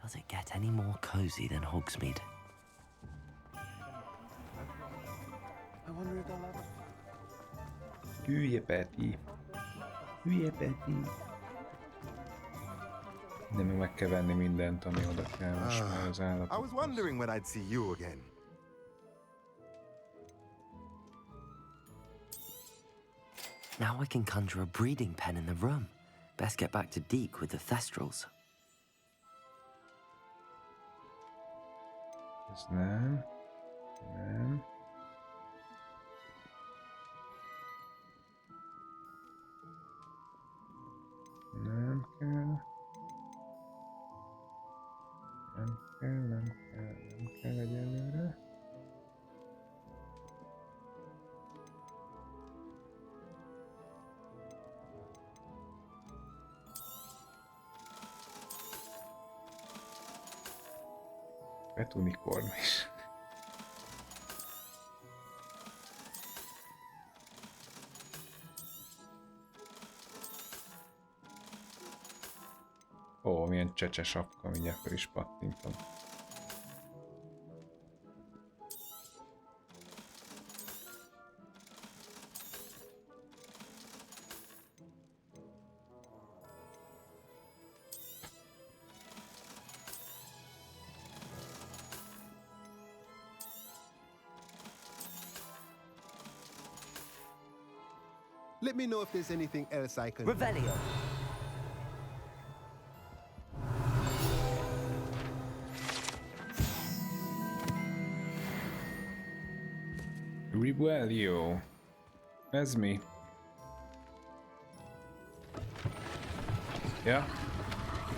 Does it get any more cozy than Hogsmeade? Hülye Peti. Hülye Peti. De még meg kell venni mindent, ami oda kell most már az állatok. I was wondering when I'd see you again. Now I can conjure a breeding pen in the room. Best get back to Deke with the thestrals. Ez nem. Nem. Nem kell. Nem kell, nem kell, nem kell egyelőre. Pet unicorn is. Ó, milyen csecse sapka, mindjárt fel is pattintom. Let me know if there's anything else I can Revelio. Revelio. Ez mi? Ja.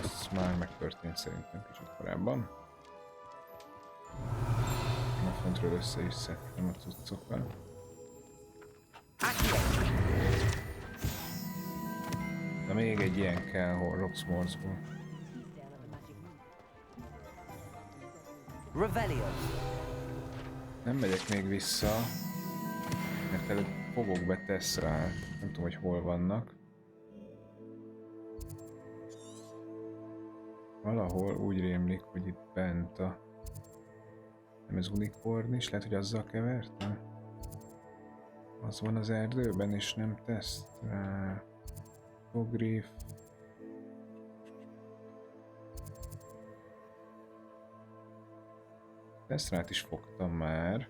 Ez már megtörtént szerintem kicsit korábban. A föntről össze is szedtem a cuccokkal. Na még egy ilyen kell Roxfortból. Revelio. Nem megyek még vissza, mert előbb fogok be Testrát. Nem tudom, hogy hol vannak. Valahol úgy rémlik, hogy itt bent a... Nem ez unicorn is? Lehet, hogy azzal kevertem? Az van az erdőben, és nem Testra. Fogriff. Testrát is fogtam már.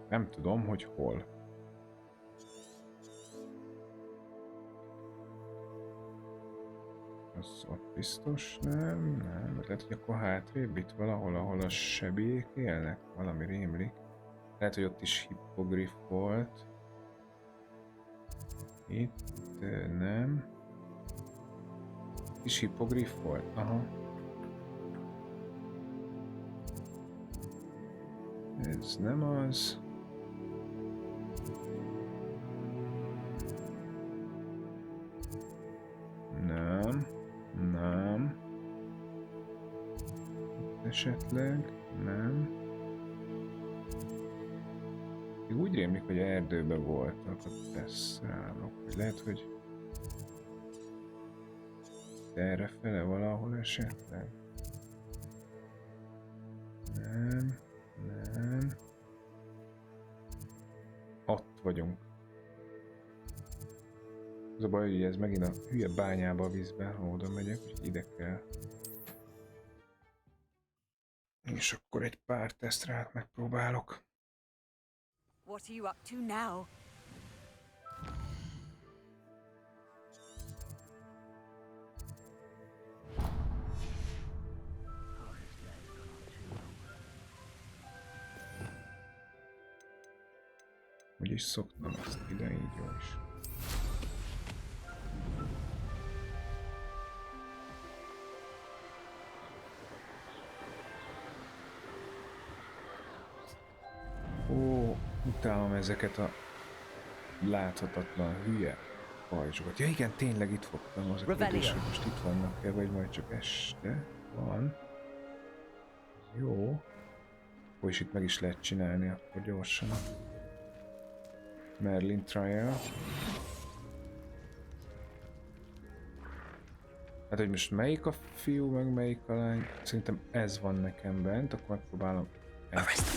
Nem tudom, hogy hol. Az ott biztos nem. Lehet, hogy akkor hátrébb itt valahol, ahol a sebiék élnek. Valami rémlik. Lehet, hogy ott is hippogrif volt. Itt nem. Itt is hippogrif volt? Aha. Ez nem az. Nem. Esetleg nem. Úgy rémlik, hogy erdőben voltak a tesszálok. Lehet, hogy errefele valahol esetleg. Nem. Ott vagyunk. Az a baj, hogy ez megint a hülye bányába a vízbe, ha oda megyek, úgyhogy ide kell. És akkor egy pár tesztrát megpróbálok. What are you up to now? Úgyis szoktam ezt ide, így jó is. Ó, utálom ezeket a láthatatlan hülye pajzsokat. Ja igen, tényleg itt fogtam az a kérdés, hogy most itt vannak-e, vagy majd csak este van. Jó. Akkor is itt meg is lehet csinálni akkor gyorsan. Merlin Trial. Hát, hogy most melyik a fiú, meg melyik a lány? Szerintem ez van nekem bent, akkor megpróbálom ezt.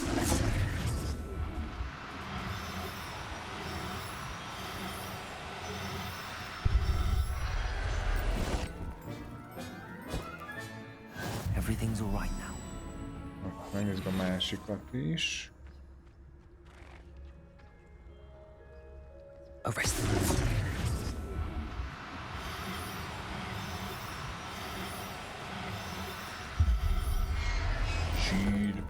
Everything's all right now. Megnézzük a másikat is. Arrested. Sír.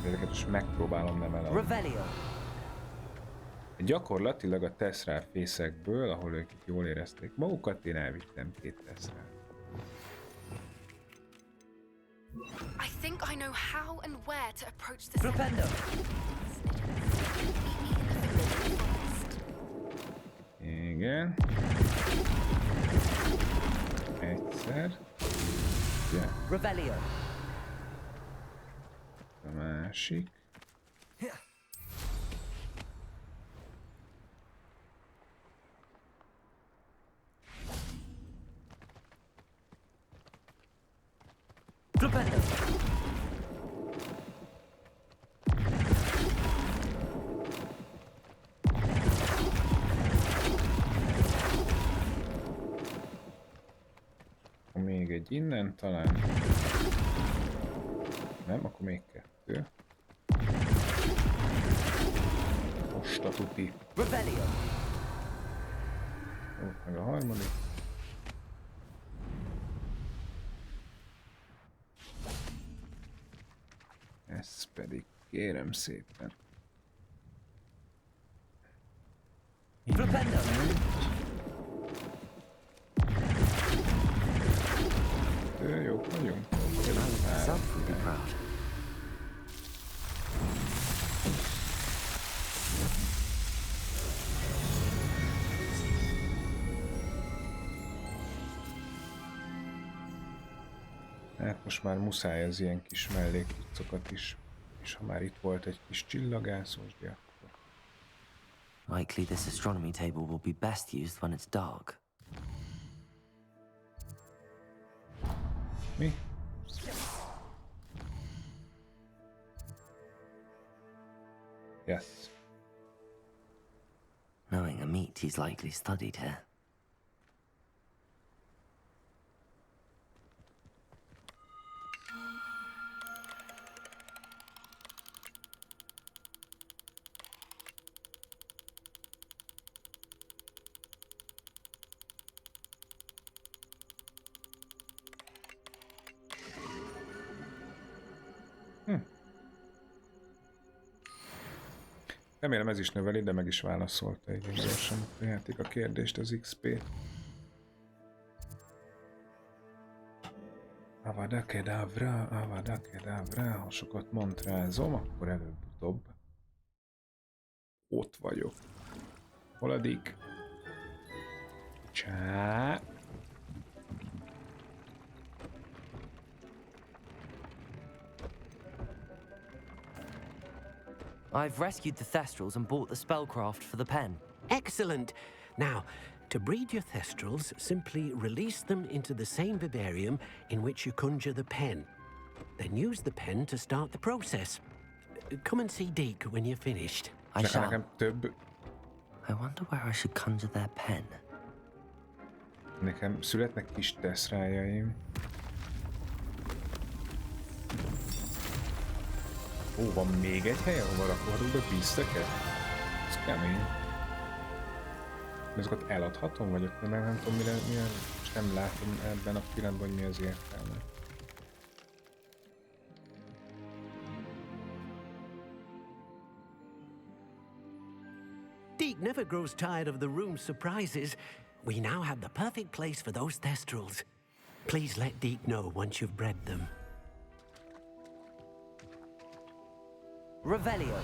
Ezeket is megpróbálom nem eladni. Gyakorlatilag a Tessrál fészekből, ahol ők itt jól érezték magukat, én elvittem 2 Tessrát. I think I know how and where to approach this. Igen. Egyszer. Ja. Revelio. A másik. Még egy innen talán. Nem, akkor még 2. Most a tuti. Ott meg a harmadik. Ez pedig kérem szépen. Jók vagyunk. Hát most már muszáj az ilyen kis mellékcuccokat is. És ha már itt volt egy kis csillagászos, de akkor... Likely this astronomy table will be best used when it's dark. Mi? Yes. Knowing a meat, he's likely studied here. Remélem ez is növeli, de meg is válaszolta így gyorsan a játék a kérdést, az XP-t. Avada Kedavra, ha sokat montrázom, akkor előbb-utóbb ott vagyok. Hol a Dick? Csá. I've rescued the Thestrals and bought the spellcraft for the pen. Excellent. Now, to breed your Thestrals, simply release them into the same vivarium in which you conjure the pen. Then use the pen to start the process. Come and see Deke when you're finished. I shall. I wonder where I should conjure their pen. Nekem születnek kis teszrájaim. Ó, van még egy hely, ahova rakhatunk be piszteket? Ez kemény. Ezeket eladhatom, vagy akkor nem tudom milyen, most nem látom ebben a pillanatban, hogy mi az értelme. Deke never grows tired of the room's surprises. We now have the perfect place for those Thestrals. Please let Deke know once you've bred them. Revelio.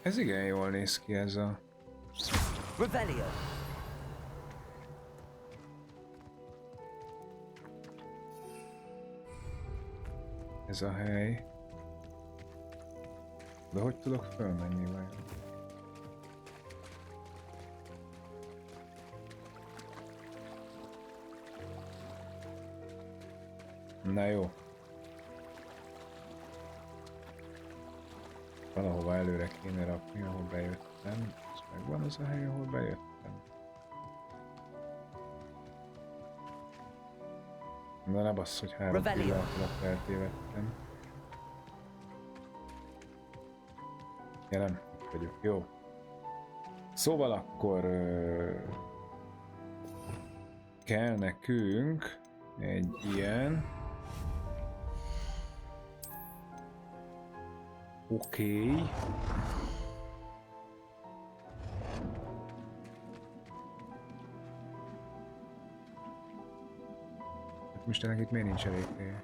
Ez igen jól néz ki ez a... Revelio. Ez a hely. De hogy tudok fölmenni vajon? Na jó. Valahova előre kéne rakni, ahol bejöttem. Ez megvan az a hely, ahol bejöttem. De ne bassz, hogy 3 pillanat alatt eltévedtem. Ja nem, itt vagyok, jó. Szóval akkor... kell nekünk egy ilyen... Oké. Most ennek itt miért nincs elég hely?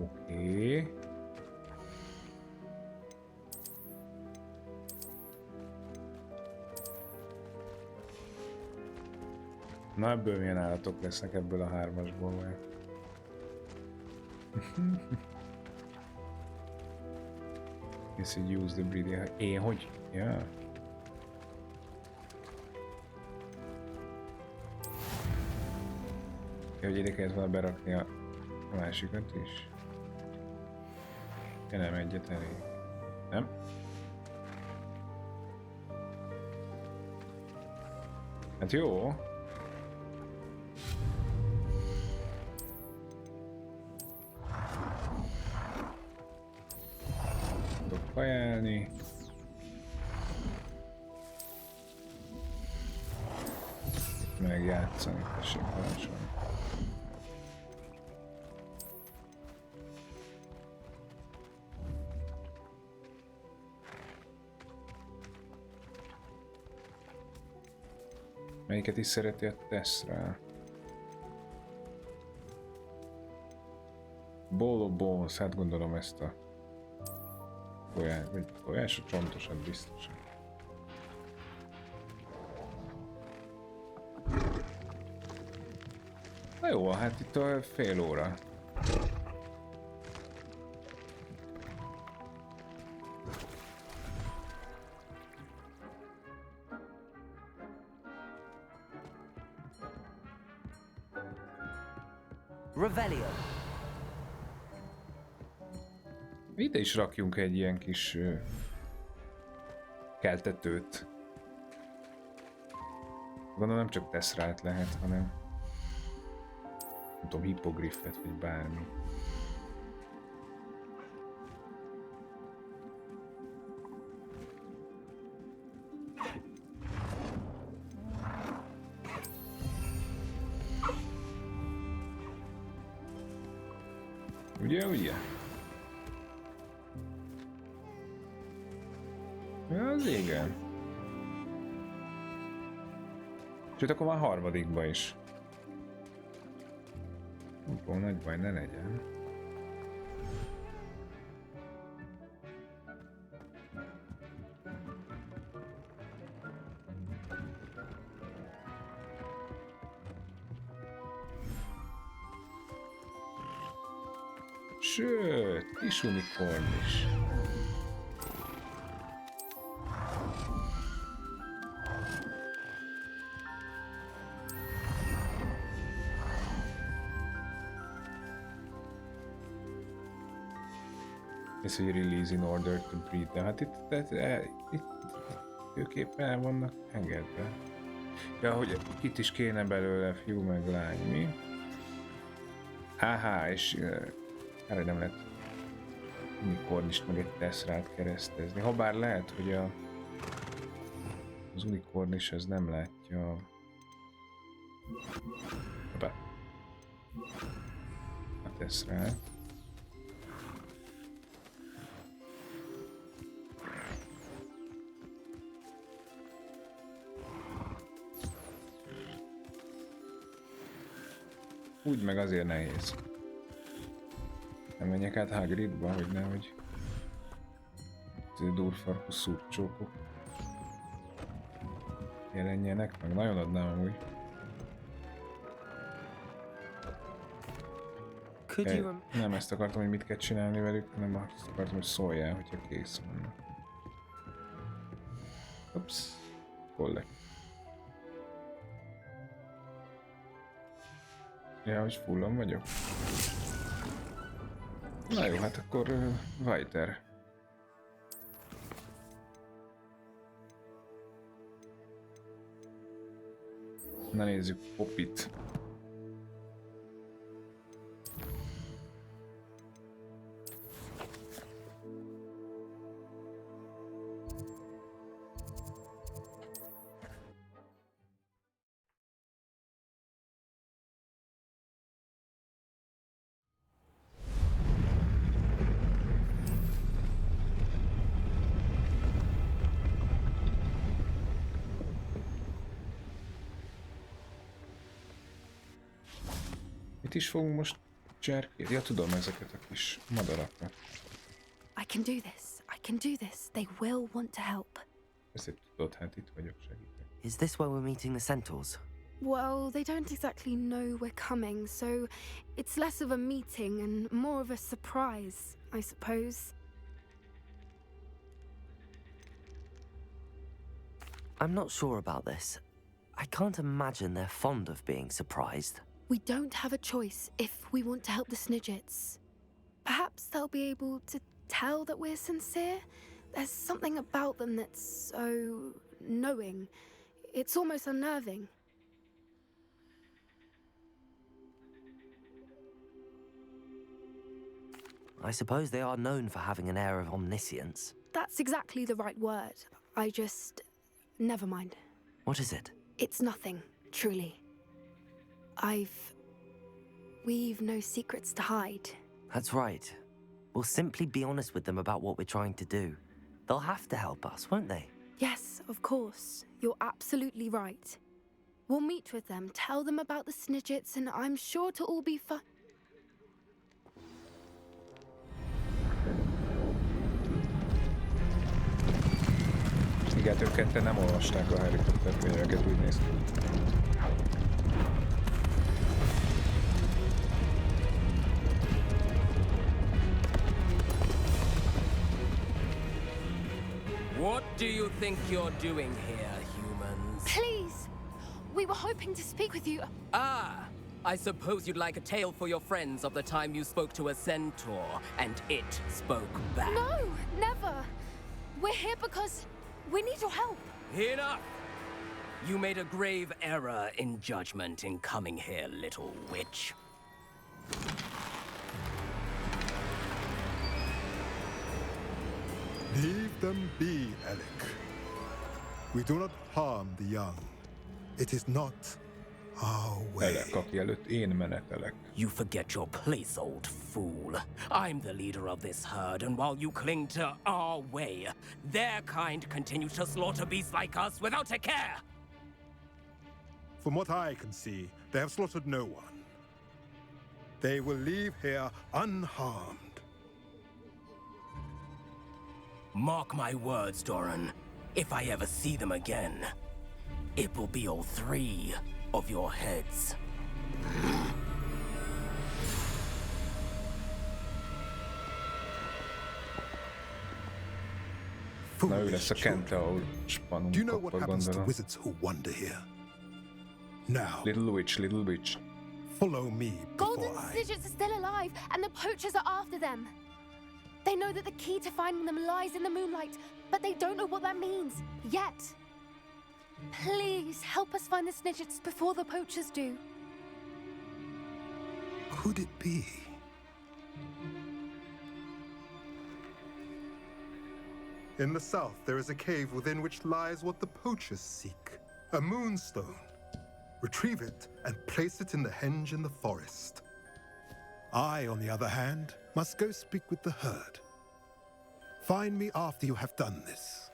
Oké. Na ebből milyen állatok lesznek ebből a 3-asból vagy? Yes, you use the breeding. Én hogy? Ja. Hogy ide kellett volna berakni a másikat is. Ja, nem, egyet elég. Nem? Hát jó. Tudok kajálni. Meg játszani, tessék parancsolni. Melyiket is szereti a tesztre? Ball of Bones, hát gondolom ezt a tojás, vagy tojás a csontosat biztosan. Na jó, hát itt a fél óra. Revelio. Ide is rakjunk egy ilyen kis keltetőt. Gondolom nem csak teszrát lehet, hanem nem tudom, hippogriffet vagy bármi. Ugye? Ja, az igen. Sőt, akkor már harmadikba is. Nagy baj ne legyen. Sőt, kis unikorn is. Ez, hogy release in order to breed, de hát itt őképp el vannak engedve. Ja, hogy itt is kéne belőle fiú meg lány, mi? Áhá, és erre nem lehet unikornist meg egy teszrát keresztezni. Habár lehet, hogy az unikornis az nem látja a teszrát. Úgy meg azért nehéz. Nem menjek át Hagridba, hogy nehogy durfarkú szurcsókok jelenjenek, meg nagyon adnám amúgy. Nem ezt akartam, hogy mit kell csinálni velük, hanem azt akartam, hogy szóljál, hogyha kész vannak. Ups, kollek. Ja, hogy fullon vagyok. Na jó, hát akkor weiter. Na nézzük Popit. Mit is fogunk most cserkélni? Ja, tudom ezeket a kis madarakat. I can do this. I can do this. They will want to help. Ezt tudod, hát itt vagyok, segítek. Is this where we're meeting the centaurs? Well, they don't exactly know we're coming, so it's less of a meeting and more of a surprise, I suppose. I'm not sure about this. I can't imagine they're fond of being surprised. We don't have a choice if we want to help the Snidgets. Perhaps they'll be able to tell that we're sincere. There's something about them that's so knowing. It's almost unnerving. I suppose they are known for having an air of omniscience. That's exactly the right word. I just... never mind. What is it? It's nothing, truly. We've no secrets to hide. That's right. We'll simply be honest with them about what we're trying to do. They'll have to help us, won't they? Yes, of course. You're absolutely right. We'll meet with them, tell them about the Snidgets, and I'm sure to all be fine. Igen, ők ketten nem olvasták a Harry Potter könyveket, úgy néz ki. What do you think you're doing here, humans? Please! We were hoping to speak with you. Ah! I suppose you'd like a tale for your friends of the time you spoke to a centaur, and it spoke back. No, never! We're here because we need your help. Enough! You made a grave error in judgment in coming here, little witch. Leave them be, Alec. We do not harm the young. It is not our way. Elek, aki előtt én menetelek. You forget your place, old fool. I'm the leader of this herd, and while you cling to our way, their kind continue to slaughter beasts like us without a care! From what I can see, they have slaughtered no one. They will leave here unharmed. Mark my words, Doran. If I ever see them again, it will be all 3 of your heads. Na ő lesz a Kente, ahol spanunk. Do you know what happens to wizards who wander here? Now. Little witch. Follow me Golden before I... Sigils are still alive, and the poachers are after them. They know that the key to finding them lies in the moonlight, but they don't know what that means, yet. Please, help us find the Snidgets before the poachers do. Could it be? In the south, there is a cave within which lies what the poachers seek. A moonstone. Retrieve it and place it in the henge in the forest. I, on the other hand, must go speak with the herd. Find me after you have done this.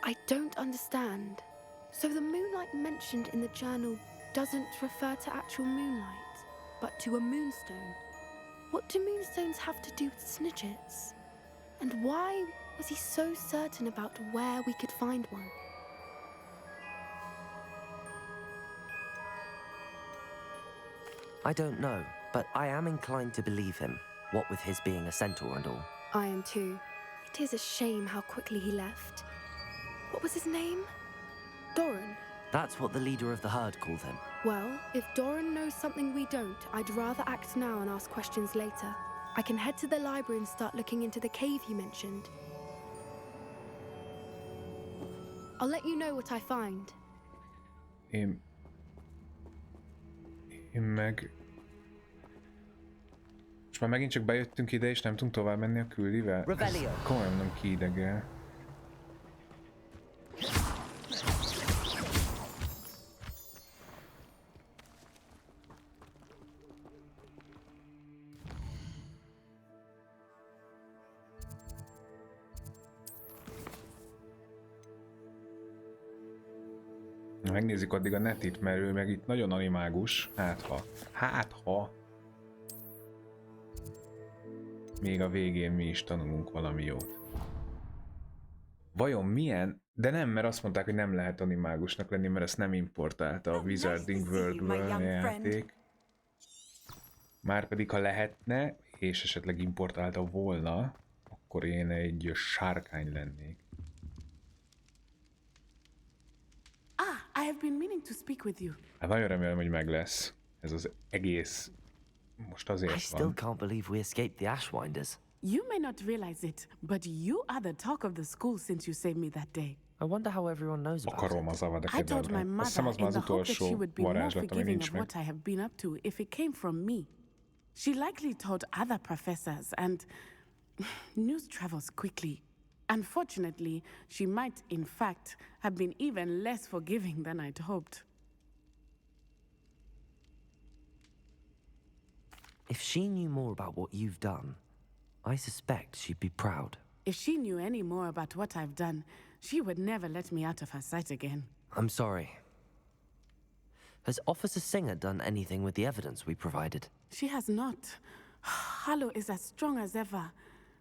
I don't understand. So the moonlight mentioned in the journal doesn't refer to actual moonlight, but to a moonstone. What do moonstones have to do with Snidgets? And why was he so certain about where we could find one? I don't know, but I am inclined to believe him, what with his being a centaur and all. I am too. It is a shame how quickly he left. What was his name? Doran. That's what the leader of the herd called him. Well, if Doran knows something we don't, I'd rather act now and ask questions later. I can head to the library and start looking into the cave you mentioned. I'll let you know what I find. Én meg... És már megint csak bejöttünk ide, és nem tudunk tovább menni a küldivel? Ez komolyan nem kiidegel. Megnézzük addig a netit, mert ő meg itt nagyon animágus. Hát ha még a végén mi is tanulunk valami jót. Vajon milyen? De nem, mert azt mondták, hogy nem lehet animágusnak lenni, mert ezt nem importálta a Wizarding World-ből a játék. Márpedig ha lehetne, és esetleg importálta volna, akkor én egy sárkány lennék. I have been meaning to speak with you. Hát nagyon remélem, hogy meg lesz. Ez az egész most azért van. I still can't believe we escaped the Ashwinders. You may not realize it, but you are the talk of the school since you saved me that day. I wonder how everyone knows about Akarom az I told my mother in the hope that she would be more forgiving of what I have been up to if it came from me. She likely told other professors, and news travels quickly. Unfortunately, she might, in fact, have been even less forgiving than I'd hoped. If she knew more about what you've done, I suspect she'd be proud. If she knew any more about what I've done, she would never let me out of her sight again. I'm sorry. Has Officer Singer done anything with the evidence we provided? She has not. Harlow is as strong as ever.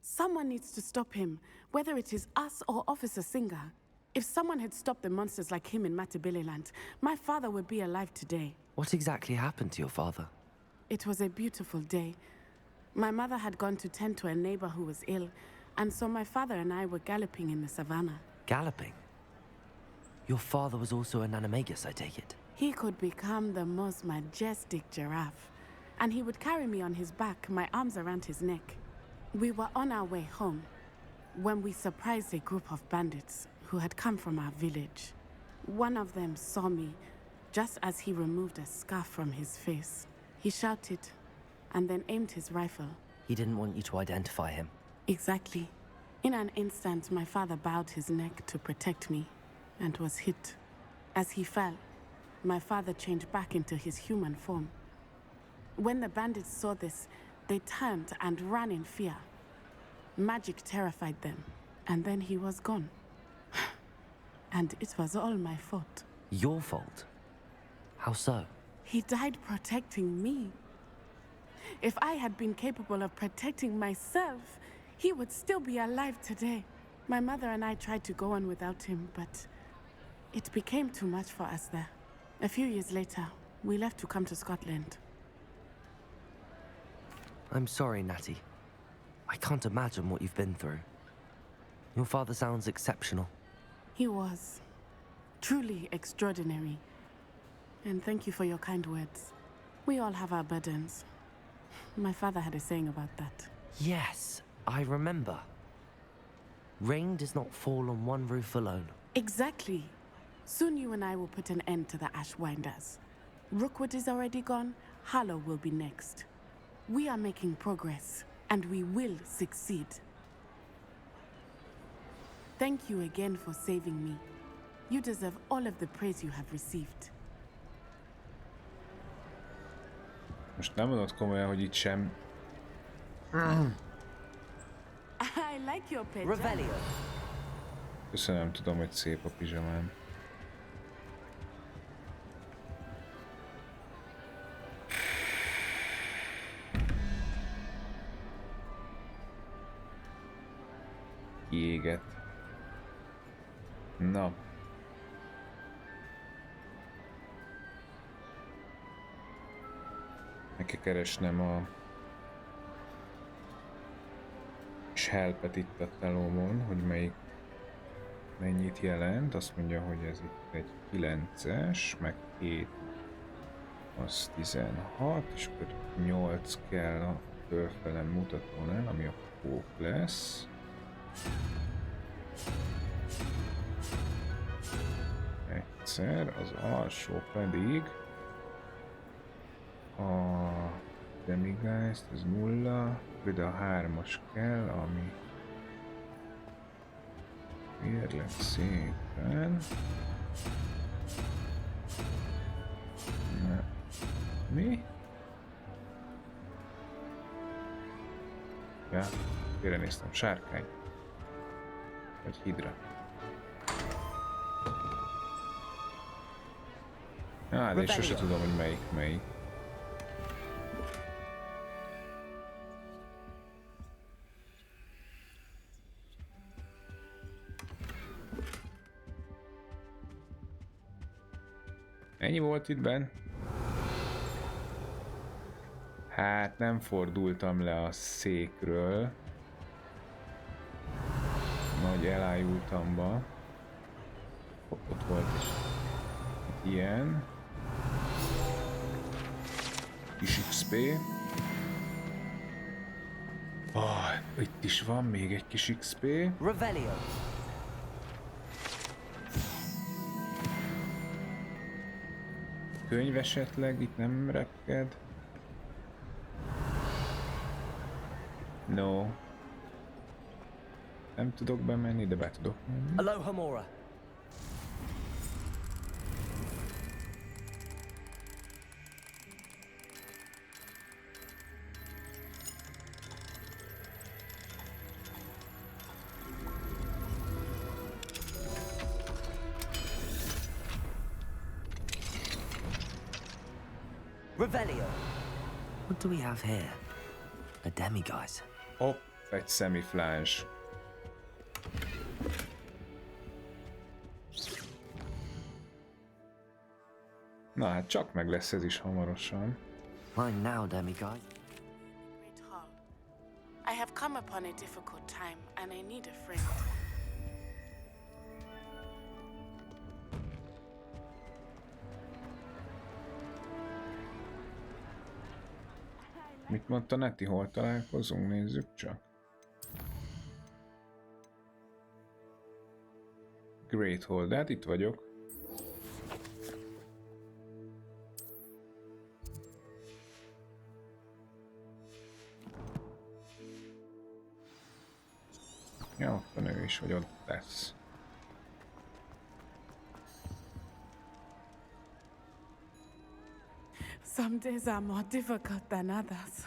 Someone needs to stop him, whether it is us or Officer Singer. If someone had stopped the monsters like him in Matabeleland, my father would be alive today. What exactly happened to your father? It was a beautiful day. My mother had gone to tend to a neighbor who was ill, and so my father and I were galloping in the savannah. Galloping? Your father was also an animagus, I take it? He could become the most majestic giraffe, and he would carry me on his back, my arms around his neck. We were on our way home when we surprised a group of bandits who had come from our village. One of them saw me just as he removed a scarf from his face. He shouted and then aimed his rifle. He didn't want you to identify him. Exactly. In an instant, my father bowed his neck to protect me and was hit. As he fell, my father changed back into his human form. When the bandits saw this, they turned and ran in fear. Magic terrified them, and then he was gone. And it was all my fault. Your fault? How so? He died protecting me. If I had been capable of protecting myself, he would still be alive today. My mother and I tried to go on without him, but it became too much for us there. A few years later, we left to come to Scotland. I'm sorry, Natty. I can't imagine what you've been through. Your father sounds exceptional. He was truly extraordinary. And thank you for your kind words. We all have our burdens. My father had a saying about that. Yes, I remember. Rain does not fall on one roof alone. Exactly. Soon you and I will put an end to the Ashwinders. Rookwood is already gone. Harlow will be next. We are making progress, and we will succeed. Thank you again for saving me. You deserve all of the praise you have received. Most nem mondod komolyan, hogy itt sem... I like your picture. Revelio. Köszönöm, tudom, hogy szép a pizsamám. Kiégett. Na. Meg kell keresnem a kis helpet itt a telómon, hogy melyik mennyit jelent. Azt mondja, hogy ez itt egy 9-es, meg 7, az 16, és akkor 8 kell a fölfele mutatónál, ami a pók lesz. Egyszer, az alsó pedig a Demigeist, ez 0, de a 3-as kell, ami kérlek szépen. Na, mi? Ja, félrenéztem, sárkány. Vagy hidra. De én sose tudom, hogy melyik. Ennyi volt itt benn? Hát nem fordultam le a székről. Nagy elájultam ba. Ott volt is ilyen. Kis XP. Itt is van még egy kis XP. Revelio. Könyv esetleg itt nem repked. No. Nem tudok bemenni, de be tudok menni. Aloha Mora. Revelio. What do we have here? A demiguise. Hopp, egy szemifláns. Na hát csak meg lesz ez is hamarosan. Mine now, demiguise. Great Hall. I have come upon a difficult time, and I need a friend. Mit mondta Neti, hol találkozunk? Nézzük csak. Great Hall, de hát itt vagyok. Ja, ott van ő is, hogy ott lesz. Some days are more difficult than others.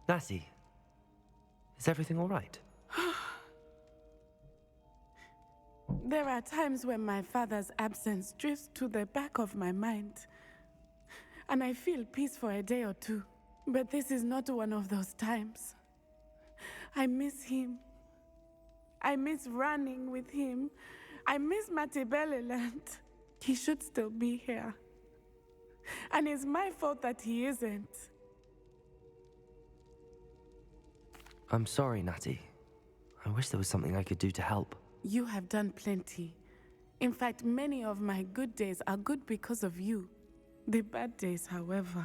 Natty, is everything all right? There are times when my father's absence drifts to the back of my mind, and I feel peace for a day or two. But this is not one of those times. I miss him. I miss running with him. I miss Matibeleland. He should still be here. And it's my fault that he isn't. I'm sorry, Natty. I wish there was something I could do to help. You have done plenty. In fact, many of my good days are good because of you. The bad days, however,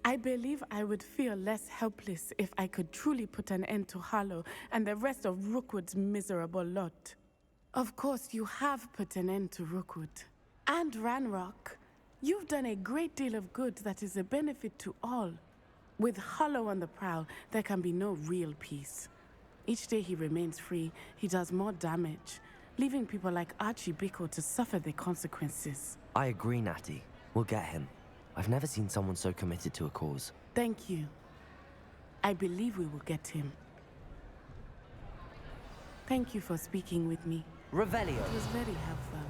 I believe I would feel less helpless if I could truly put an end to Harlow and the rest of Rookwood's miserable lot. Of course, you have put an end to Rookwood. And Ranrock. You've done a great deal of good that is a benefit to all. With Harlow on the prowl, there can be no real peace. Each day he remains free, he does more damage, leaving people like Archie Bickle to suffer the consequences. I agree, Natty. We'll get him. I've never seen someone so committed to a cause. Thank you. I believe we will get him. Thank you for speaking with me. Revelio. It was very helpful.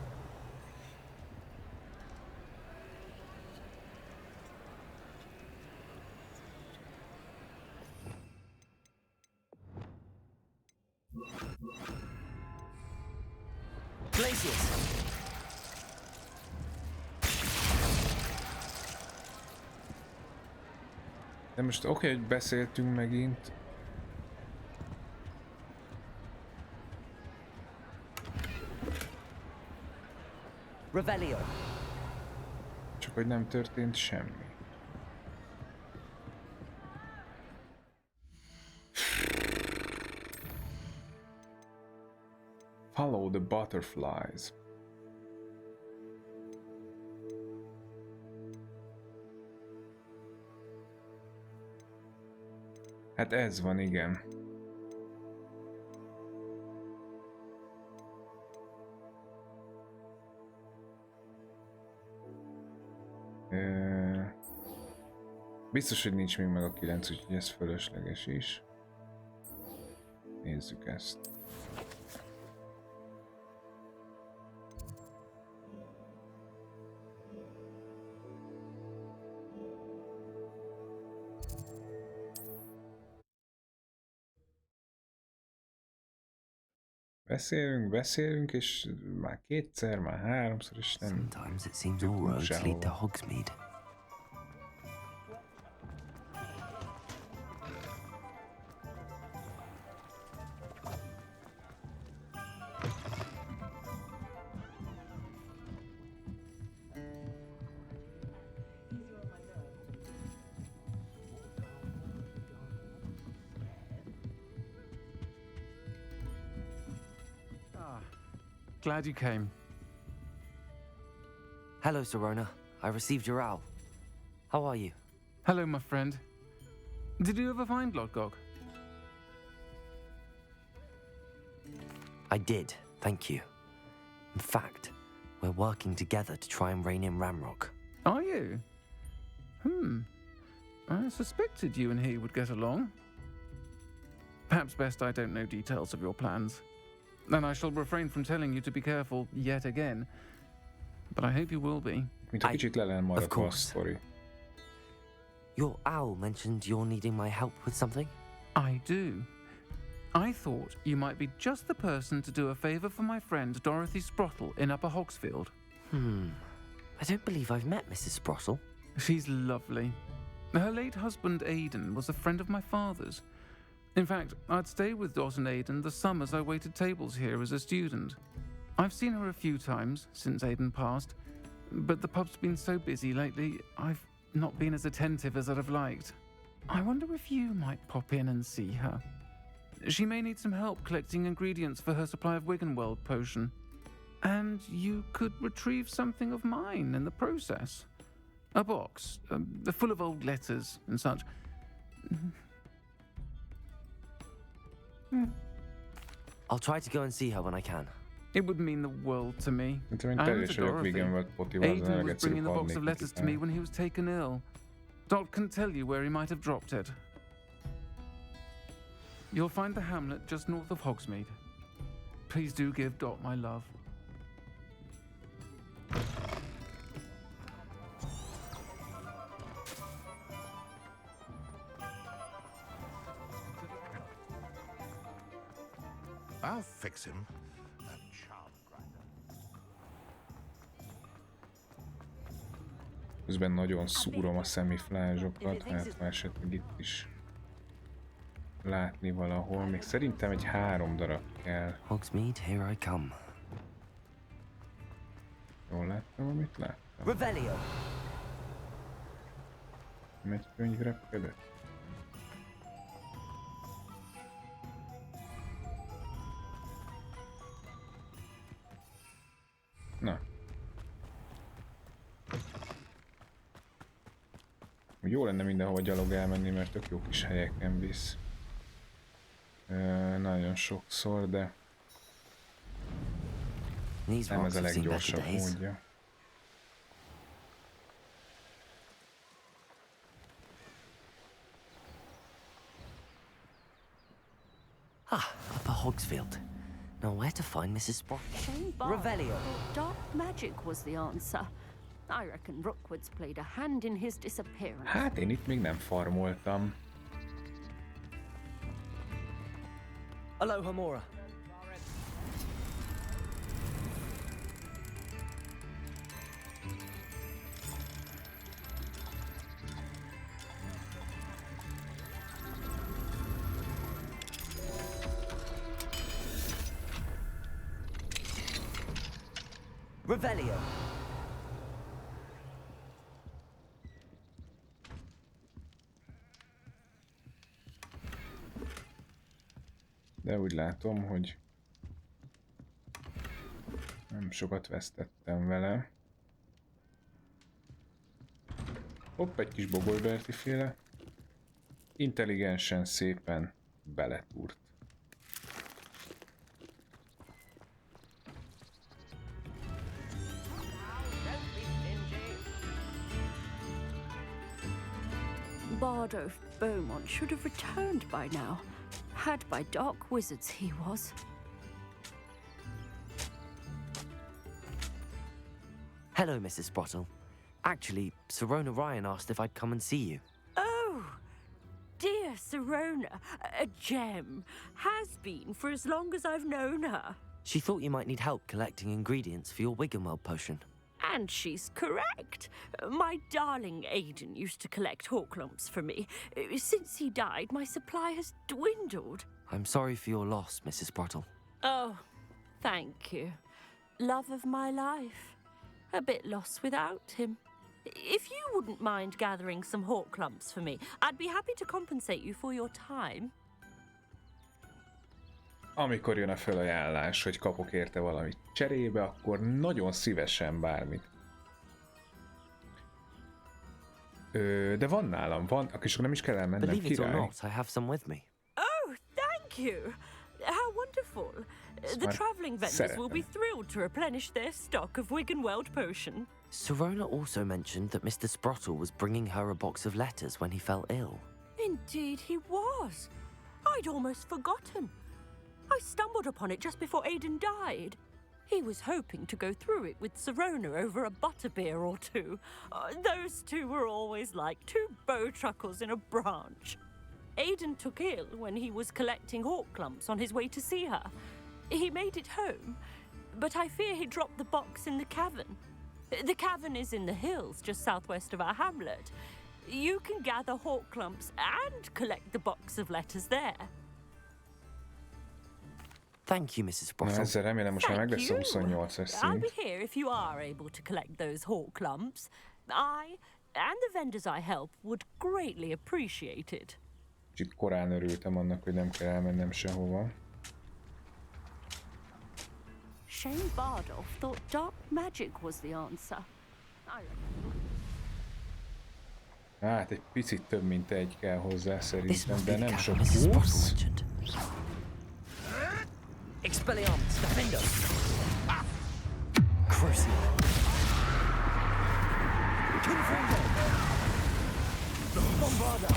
Glacius! De most oké, hogy beszéltünk megint. Revelio. Csak hogy nem történt semmi. Follow the butterflies. Hát ez van, igen. Biztos, hogy nincs még meg a 9, úgyhogy ez fölösleges is. Nézzük ezt. Beszélünk, és már kétszer, már háromszor, és nem... Sometimes it seems all roads lead to Hogsmeade. Glad you came. Hello, Sirona. I received your owl. How are you? Hello, my friend. Did you ever find Lodgok? I did, thank you. In fact, we're working together to try and rein in Ranrock. Are you? I suspected you and he would get along. Perhaps best I don't know details of your plans. And I shall refrain from telling you to be careful yet again. But I hope you will be. Of course. Your owl mentioned you're needing my help with something? I do. I thought you might be just the person to do a favor for my friend Dorothy Sprottle in Upper Hogsfield. I don't believe I've met Mrs. Sprottle. She's lovely. Her late husband Aidan was a friend of my father's. In fact, I'd stay with Dot and Aidan the summers I waited tables here as a student. I've seen her a few times since Aidan passed, but the pub's been so busy lately, I've not been as attentive as I'd have liked. I wonder if you might pop in and see her. She may need some help collecting ingredients for her supply of Wiggenweld potion. And you could retrieve something of mine in the process. A box, full of old letters and such. I'll try to go and see her when I can. It would mean the world to me. Mint And to teljesen vagyok Dorothy. végen volt Potival, az Aiden was legegyszerűbb bringing the box harmadik of letters to me után. when he was taken ill. Dot can tell you where he might have dropped it. You'll find the hamlet just north of Hogsmeade. Please do give Dot my love. I'll fix him. That child grinder. Közben nagyon szúrom a szemiflázsokat, hát már esetleg itt is látni valahol. Még szerintem egy 3 darab kell. Hogsmeade, here I come. Jól láttam, amit láttam? Revelio! Egy könyvrepkedett. Na. Jó lenne mindenhova gyalog elmenni, mert tök jó kis helyeken visz. Nagyon sokszor, de nem ez a leggyorsabb módja. Ah, Upper Hogsfield. Now where to find Mrs. Sprott? Revelio. Dark magic was the answer. I reckon Rookwood's played a hand in his disappearance. Hát én itt még nem farmoltam. Aloha, Mora. Revelio. De úgy látom, hogy nem sokat vesztettem vele. Hopp, egy kis Bogolberti féle. Intelligensen szépen beletúrt. Bardo of Beaumont should have returned by now. Had by dark wizards he was. Hello, Mrs. Sprottle. Actually, Sirona Ryan asked if I'd come and see you. Oh, dear Sirona, a gem. Has been for as long as I've known her. She thought you might need help collecting ingredients for your Wiggenweld potion. And she's correct. My darling Aiden used to collect hawklumps for me. Since he died, my supply has dwindled. I'm sorry for your loss, Mrs. Sprottle. Oh, thank you. Love of my life. A bit lost without him. If you wouldn't mind gathering some hawklumps for me, I'd be happy to compensate you for your time. Amikor jön a felajánlás, hogy kapok érte valamit cserébe, akkor nagyon szívesen bármit. De van nálam, van, és akkor nem is kell elmennem, Believe it or király. not, I have some with me. Oh, thank you. How wonderful. The travelling vendors will be thrilled to replenish their stock of Wiggenweld potion. Sirona also mentioned that Mr. Sprottle was bringing her a box of letters when he fell ill. Indeed he was. I'd almost forgotten. I stumbled upon it just before Aiden died. He was hoping to go through it with Sirona over a butterbeer or two. Those two were always like two bowtruckles in a branch. Aiden took ill when he was collecting hawklumps on his way to see her. He made it home, but I fear he dropped the box in the cavern. The cavern is in the hills just southwest of our hamlet. You can gather hawklumps and collect the box of letters there. Thank you, Mrs. Na, Sprottle. ezzel remélem most már meg lesz a 28-as I'll be szint. here if you are able to collect those hawklumps. I and the vendors I help would greatly appreciate it. Kicsit korán örültem annak, hogy nem kell elmennem sehova. Shane Bardolph thought dark magic was the answer. Hát egy picit több mint egy kell hozzá This szerintem, must de be the nem sok. cabin Mrs. Sprottle Ups. mentioned. Expelliarmus, Defender. Crucible. Confringo. Bombarda.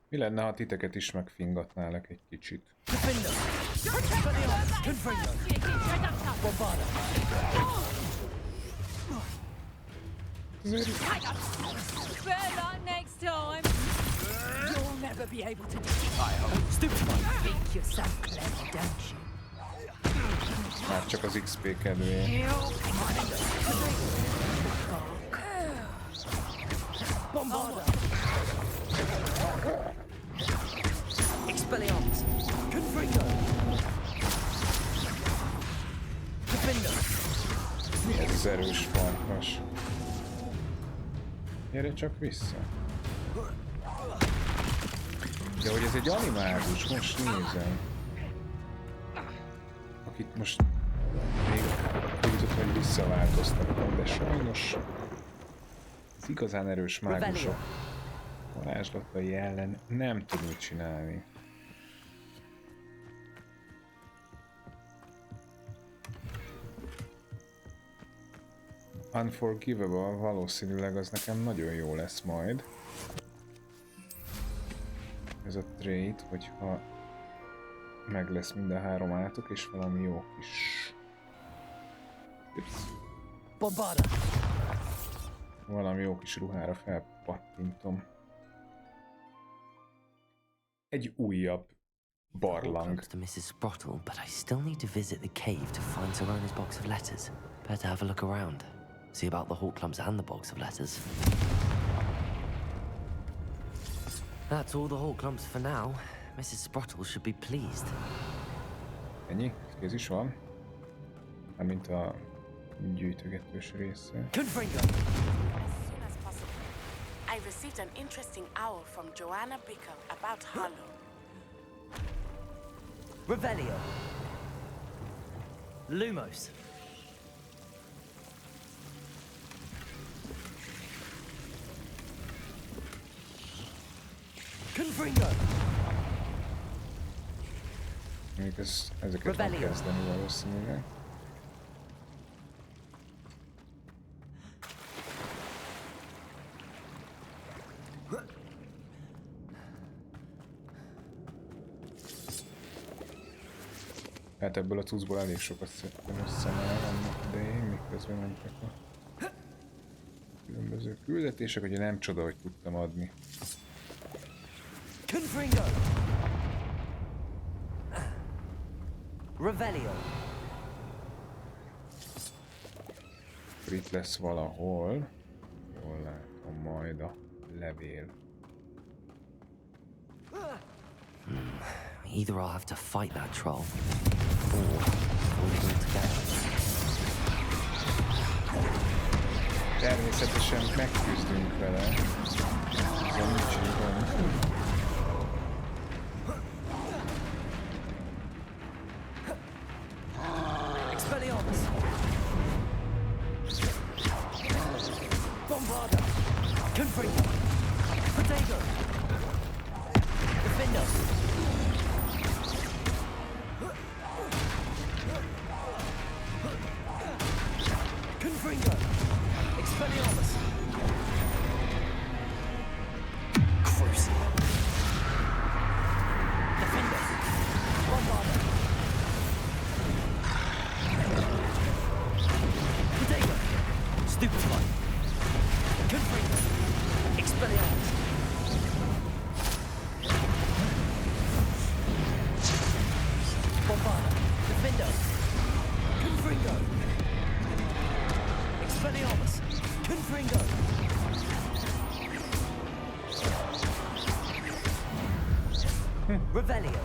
Mi lenne, ha titeket is megfingatnálak egy kicsit? Defender. Expelliarmus, Confringo. Bombarda. Better luck next time. You'll never be able to do it. I hope. Stupid one. Think yourself clever, don't you? Már csak az XP kedvéért. Bombarda. Expelliarmus. Confringo. Defender. Mi ez az erős farkas? Gyere csak vissza. De hogy ez egy animágus, most nézem. Akit most még úgy tudom, hogy visszaváltoztattam, de sajnos az igazán erős mágusok varázslatai ellen nem tud mit csinálni. Unforgivable, valószínűleg az nekem nagyon jó lesz majd. Ez a trait, hogyha meg lesz mind a három átok, és valami jó kis... Bombarda. Valami jó kis ruhára felpattintom. Egy újabb barlang. To Mrs. Sprottle, but I still need to visit the cave to find Sorona's box of letters. Better have a look around. See about the hawk clumps and the box of letters. That's all the hawk clumps for now. Mrs. Sprottle should be pleased. Ennyi? Kéz is van. Mármint a gyűjtögetős része. Confringo. As soon as possible. I received an interesting owl from Joanna Bicker about Harlow. Revelio. Lumos. Confringo. Még ezeket kell kezdeni valószínűleg. Hát ebből a cuccból elég sokat szedtem össze már annak idején, miközben mentek a különböző küldetések, hogy nem csoda, hogy tudtam adni. Confringo. Revelio. Itt lesz valahol, jól látom majd a levél. Either I'll have to fight that troll, or we'll do it together. Természetesen megküzdünk vele. Ez nincs gond. Expelliarmus. Bombarda. Confringo. Protego. Defender. Confringo. Expelliarmus. Crucible. Defender. Bombarda. Protego. Stupid one. Confringo. Expelliarmus. Bombarda. Defender. Confringo. Expelliarmus. Confringo. Revelio.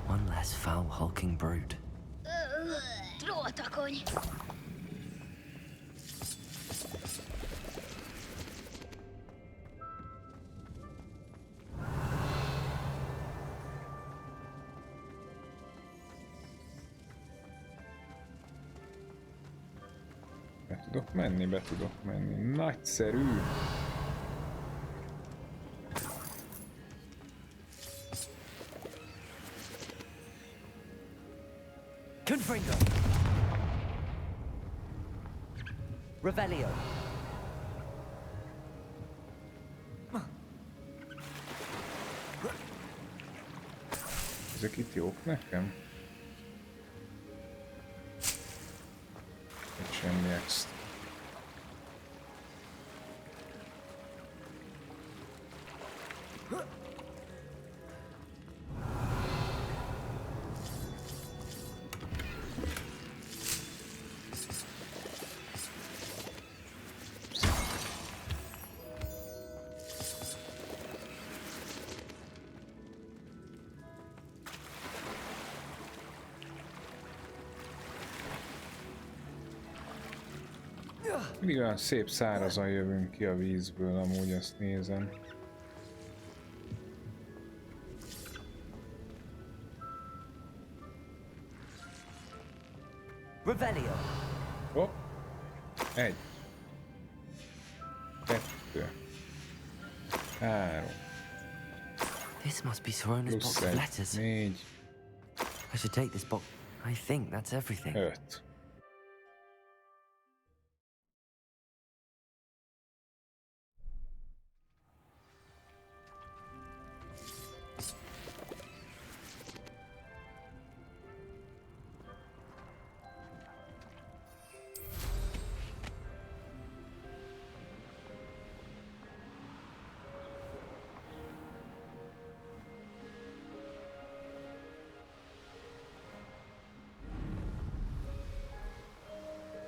One less foul hulking brood. Trolltakony. tudok menni? Be tudok menni. Nagyszerű! Confringo! Revelio! Ezek itt jók nekem? Egy semmi extra. Mindig olyan szép szárazan jövünk ki a vízből, amúgy azt nézem. Revelio. Hopp. Egy. Kettő. Három. This must be Sorona's box of letters. Négy. I should take this box. I think that's everything. 5.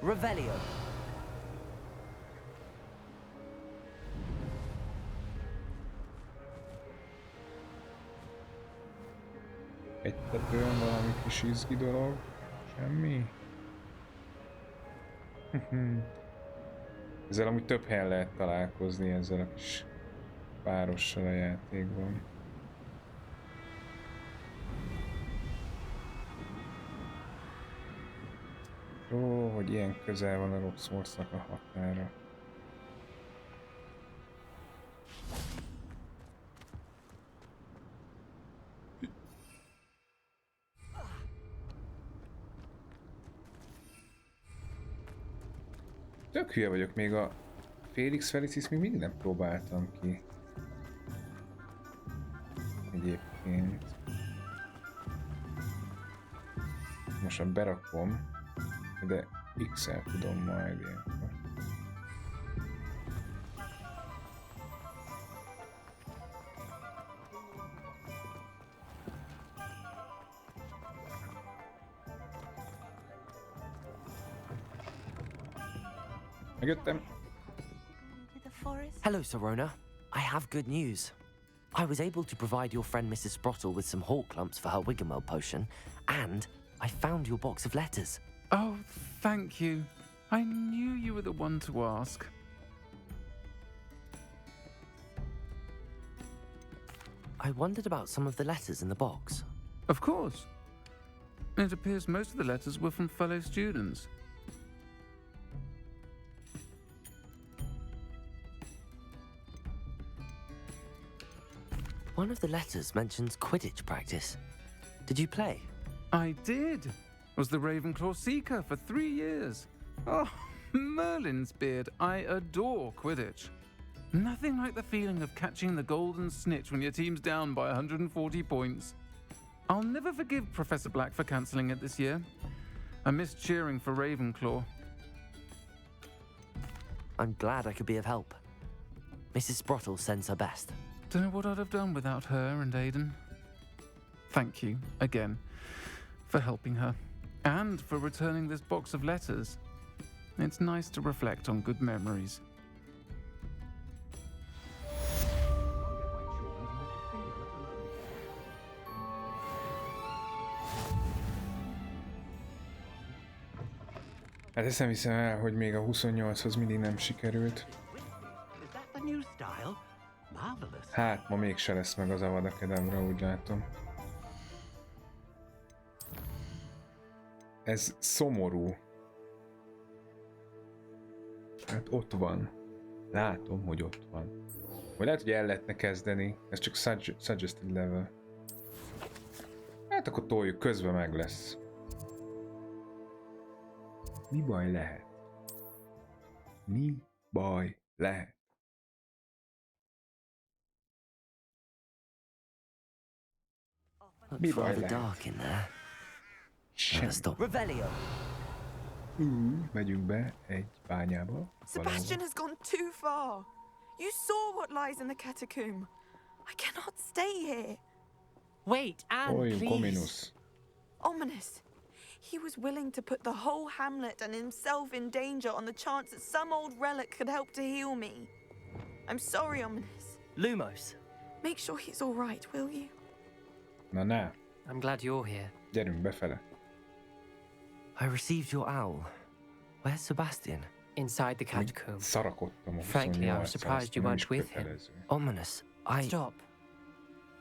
Revelio. Egy tetőn valami kis izgi dolog. Semmi. Ezzel amúgy több helyen lehet találkozni ezzel a kis párossal a játékban. Ó, hogy ilyen közel van a Roxfortnak a határa. Tök hülye vagyok, még a Felix Felicis még mindig nem próbáltam ki. Egyébként. Most berakom, de X-el tudom majd ilyenkor. Megjöttem. Hello, Sorona. I have good news. I was able to provide your friend Mrs. Sprottle with some hawk clumps for her Wiggenweld potion, and I found your box of letters. Oh, thank you. I knew you were the one to ask. I wondered about some of the letters in the box. Of course. It appears most of the letters were from fellow students. One of the letters mentions Quidditch practice. Did you play? I did. Was the Ravenclaw Seeker for 3 years. Oh, Merlin's beard. I adore Quidditch. Nothing like the feeling of catching the golden snitch when your team's down by 140 points. I'll never forgive Professor Black for cancelling it this year. I missed cheering for Ravenclaw. I'm glad I could be of help. Mrs. Sprottle sends her best. Don't know what I'd have done without her and Aidan. Thank you, again, for helping her. And for returning this box of letters. It's nice to reflect on good memories. Hát ezt nem hiszem el, hogy még a 28-hoz mindig nem sikerült. Hát ma mégse lesz meg az Avada Kedavra, úgy látom. Ez szomorú. Hát ott van. Látom, hogy ott van. Vagy lehet, hogy el lehetne kezdeni. Ez csak suggested level. Hát akkor toljuk, közben meg lesz. Mi baj lehet? Mi baj lehet? Mi baj Rather lehet? dark in there. Semmi. Revelio. Megyünk be egy bányába. Sebastian has gone too far. You saw what lies in the catacomb. I cannot stay here. Wait, Anne, please. Ominous. Ominous. He was willing to put the whole hamlet and himself in danger on the chance that some old relic could help to heal me. I'm sorry, Ominous. Lumos. Make sure he's all right, will you? Na. I'm glad you're here. Gyerünk befele. I received your owl. Where's Sebastian? Inside the catacomb. Szarakodtam a Frankly, I was 28-szal, surprised you nem weren't is with him. kötelező. Ominous. Stop.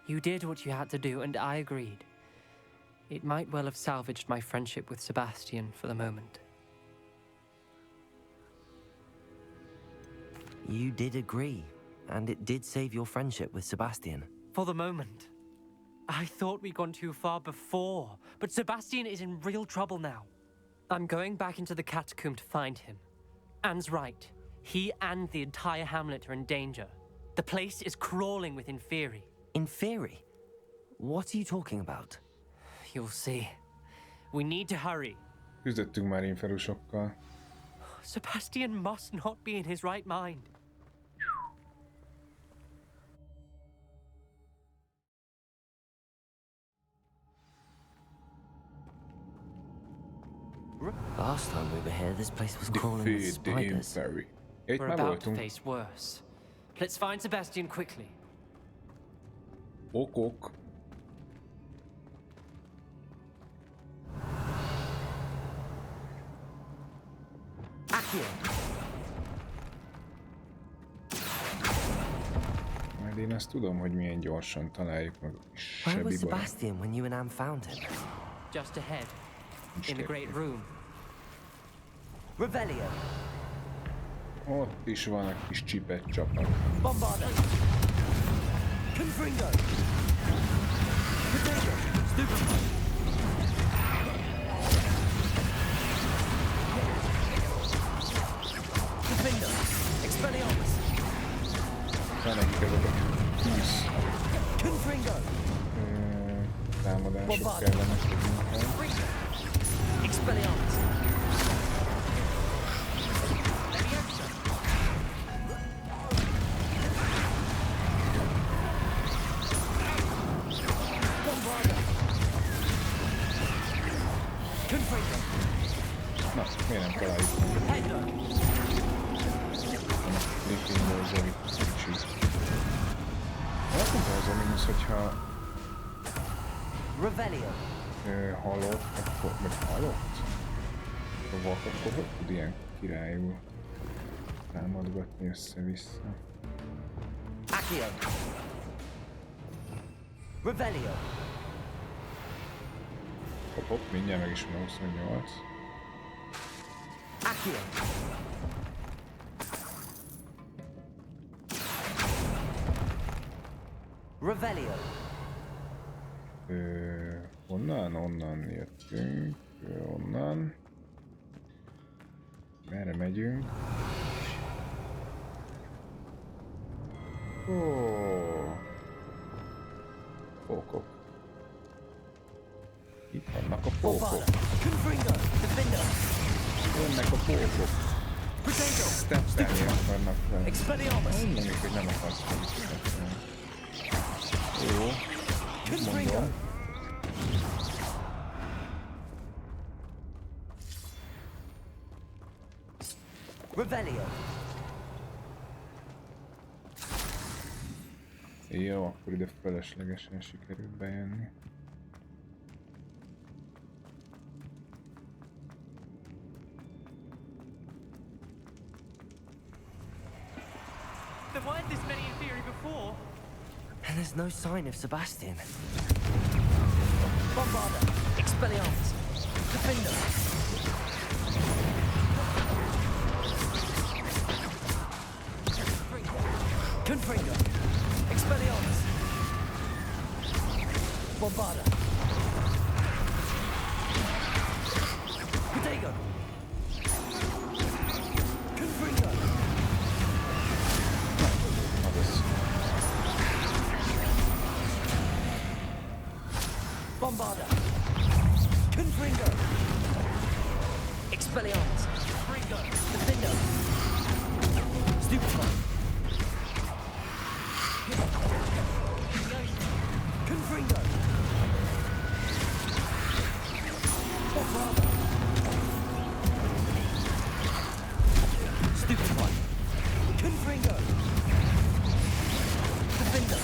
You did what you had to do, and I agreed. It might well have salvaged my friendship with Sebastian for the moment. You did agree, and it did save your friendship with Sebastian. For the moment. I thought we'd gone too far before, but Sebastian is in real trouble now. I'm going back into the catacomb to find him. Anne's right. He and the entire hamlet are in danger. The place is crawling with Inferi. Inferi? What are you talking about? You'll see. We need to hurry. Küzdöttünk már inferusokkal. Sebastian must not be in his right mind. Last time we were here, this place was crawling with Defeat the spiders. Inferi. Itt We're már about to voltunk. face worse. Let's find Sebastian quickly. Ok. Majd én azt tudom, hogy milyen gyorsan találjuk meg a kis Where was sebi barát. Sebastian when you and Anne found him? Just ahead. In the great room. Revelio. Ott is van egy kis csipet csapat. Bombarda. Confringo. Confringo. Stupefy. Confringo. Expelliarmus. Van nekik ezek a 20 Confringo. támadások kellenek inkább. Expelliarmus. Na, miért nem találjuk meg? Lépényből kicsit. Azt mondta az Ominous, hogyha halott, akkor, vagy halott? A vak, akkor hogy tud ilyen királyul támadgatni össze-vissza? Accio. Revelio. Hopp, mindjárt meg is van 28. Accio. Revelio. Onnan jöttünk, onnan. Merre megyünk? Pókok. Itt vannak a pókok. Jönnek a pókok. Steppelni akarnak velem. Mondjuk, hogy nem akarsz velük steppelni. Jó. Mondom. Revelio. Jó, akkor ide feleslegesen sikerült bejönni. There weren't this many in theory before. And there's no sign of Sebastian. Bombarda. Expelliarmus. Defender. Confringo. Expelliarmus. Bombarda. Protego. Confringo. Bombarda. Confringo. Expelliarmus. Fringo. Defendo. Stupefy. Confringo. Bombarda. Stupefy. Confringo. Defendo.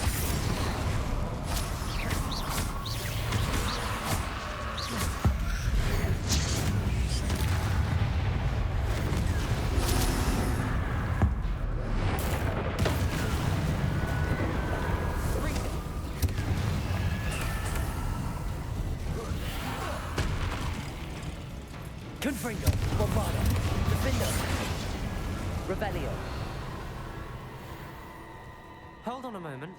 Confringo, Bombarda, Defendo, Revelio. Hold on a moment.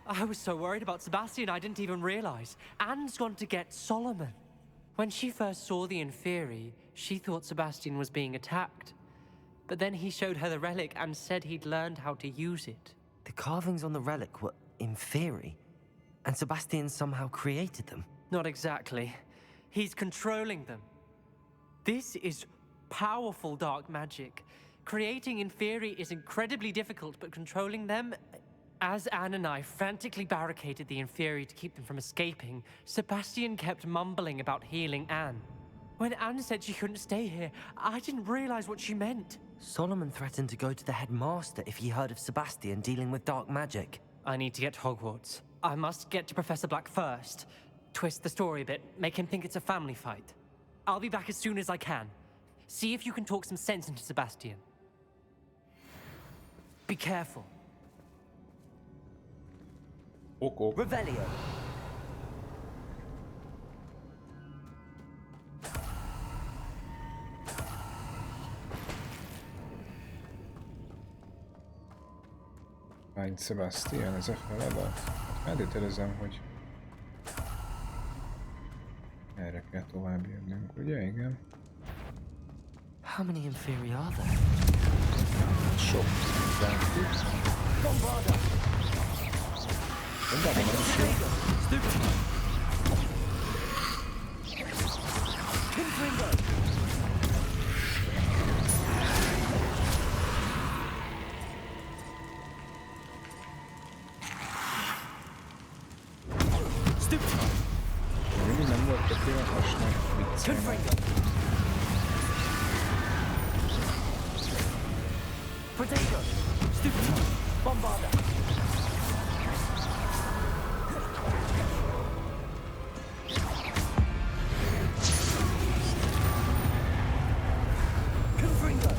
I was so worried about Sebastian I didn't even realize. Anne's gone to get Solomon. When she first saw the Inferi, she thought Sebastian was being attacked. But then he showed her the relic and said he'd learned how to use it. The carvings on the relic were Inferi, and Sebastian somehow created them. Not exactly. He's controlling them. This is powerful dark magic. Creating Inferi is incredibly difficult, but controlling them... As Anne and I frantically barricaded the Inferi to keep them from escaping, Sebastian kept mumbling about healing Anne. When Anne said she couldn't stay here, I didn't realize what she meant. Solomon threatened to go to the headmaster if he heard of Sebastian dealing with dark magic. I need to get to Hogwarts. I must get to Professor Black first. Twist the story a bit, make him think it's a family fight. I'll be back as soon as I can. See if you can talk some sense into Sebastian. Be careful. Revelio. Find Sebastian, ez a feladat. Feltételezem, hogy erre kell tovább jönnünk, ugye? Igen. How many Inferi are there? Sok. Bombarda. Bombarda nem sok. Confringo. Mindig nem voltak olyan hasnak viccelnek. Protego. Stupefy. Bombarda. Confringo.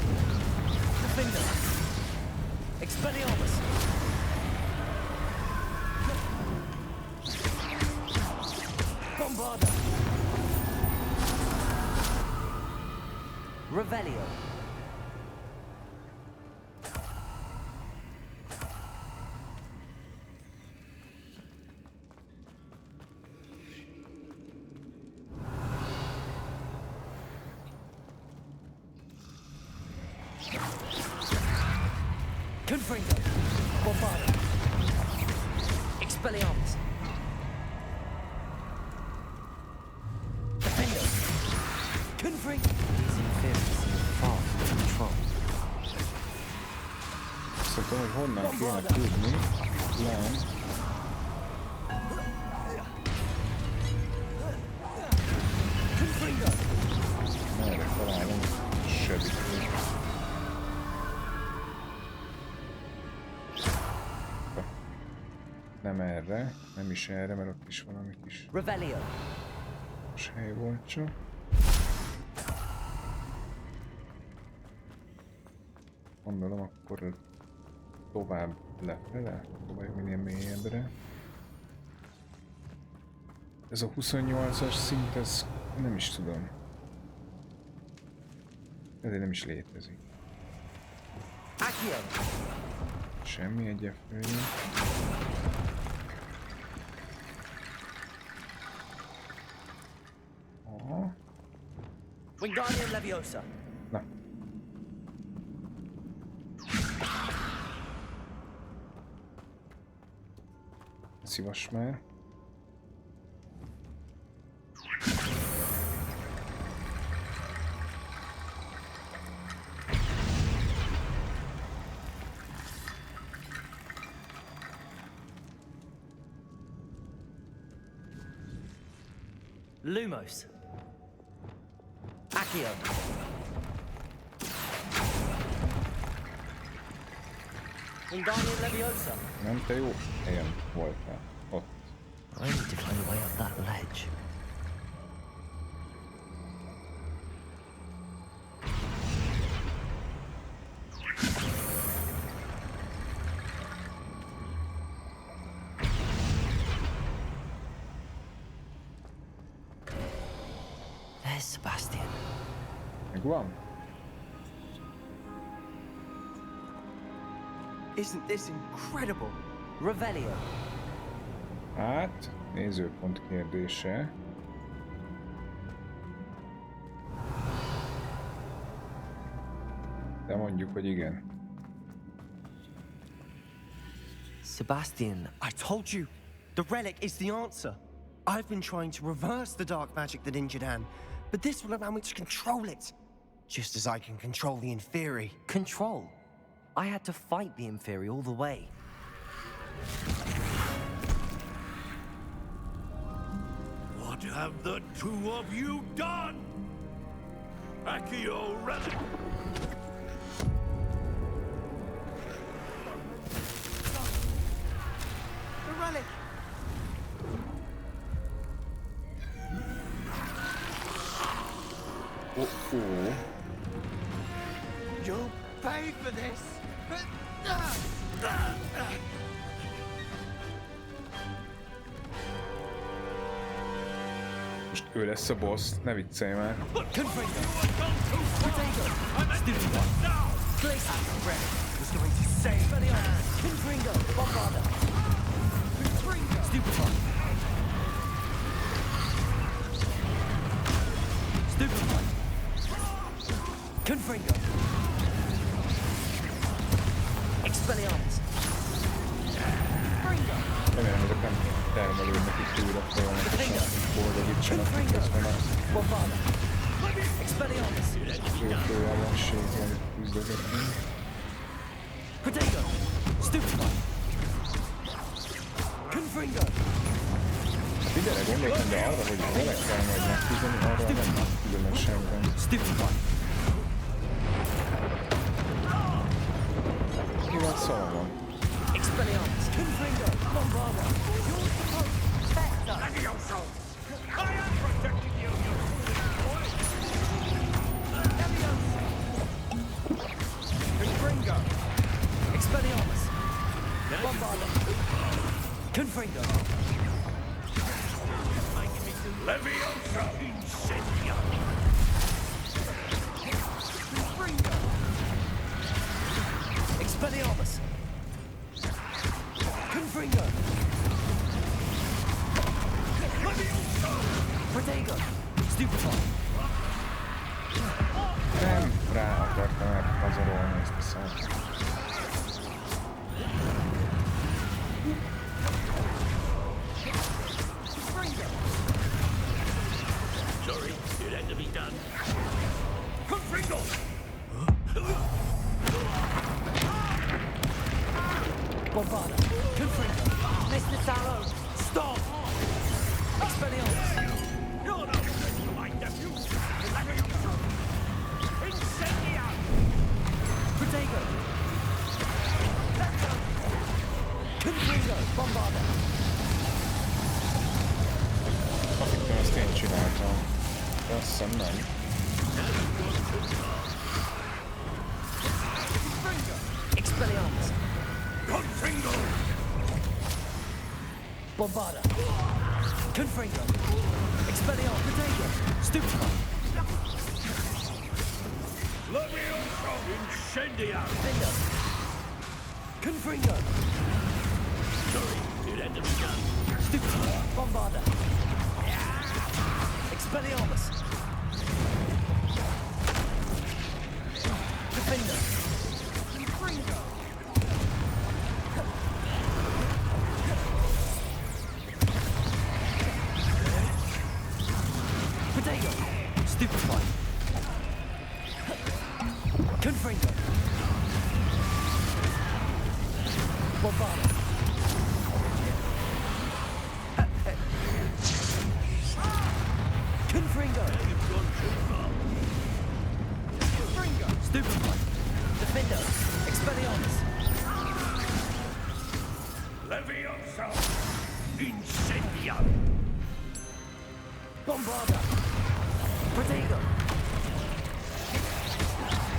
Defendo. Expelliarmus. Bombarda. Revelio. Confringo. Bombarda. Expelliarmus. Defendo. Confringo. These Inferi seem far from control. Szerintem, hogy honnan kéne tudni, nem. Confringo. Merre találunk sebítőt. Nem erre, nem is erre, mert ott is valami kis Revelio. hely volt csak. Gondolom akkor tovább lefele, tovább minél mélyebbre. Ez a 28-as szint, ez nem is tudom. Ezért nem is létezik. Accio. Semmi egyébként. Aha. Wingardium Leviosa. Na. Szívas már. Lumos. Accio. Wingardium Leviosa. Nem, te jó helyen voltál. Ott. I need to find a way up that ledge. There's Sebastian. Megvan? Isn't this incredible? Revelio. Hát, nézőpont kérdése. De mondjuk, hogy igen. Sebastian, I told you, the relic is the answer. I've been trying to reverse the dark magic that injured Anne, but this will allow me to control it. Just as I can control the Inferi. Control? I had to fight the Inferi all the way. What have the two of you done? Accio relic. The relic! Oh. You'll pay for this! Most ő lesz a boss, ne viccelj már. Confringo! Expelliarmus! Remélem, ezek nem termelődnek itt újra folyamatosan, boldogítsanak közben a zöldő ellenséggel küzdögetni. Protego! Stupefy! Confringo! Mindenre gondoltam, de arra, hogy vele kell majd megküzdeni, arra nem különösebben. Stupefy! Kivel szól van? Expelliarmus! Confringo! Bombarda! You're supposed to protect us! Levioso! I am protecting you! Leviosa! Confringo! Expelliarmus! Bombarda! Confringo! Leviosa! Incendiary! Confringo! Expelliarmus! Confringo! Protego! Stupefy! Nem rá akartam elpazarolni ezt a szart. Sorry, it had to be done. Confringo! Bombarda! Confringo! Mr. Sallow! Stop! Expelliarmus! You're no threat to my nephew! Levioso! Incendiary! Protego! Confringo! Bombarda! Azt hittem, ezt én csináltam. De azt hiszem nem. Expelliarmus! Confringo! Bombarda! Confringo! Expelliarmus! Protego! Stupefy! Levioso! Incendiary! Confringo! Sorry, it had to be done. Stupid! Bombarda! Expelliarmus! Defender! Confringo! Potato! Stupefy! Confringo! Bombarda! Confringo! Confringo! Stupefy! Defender! Expelliarmus! Leviosa! Incendio! Bombarda! Potato!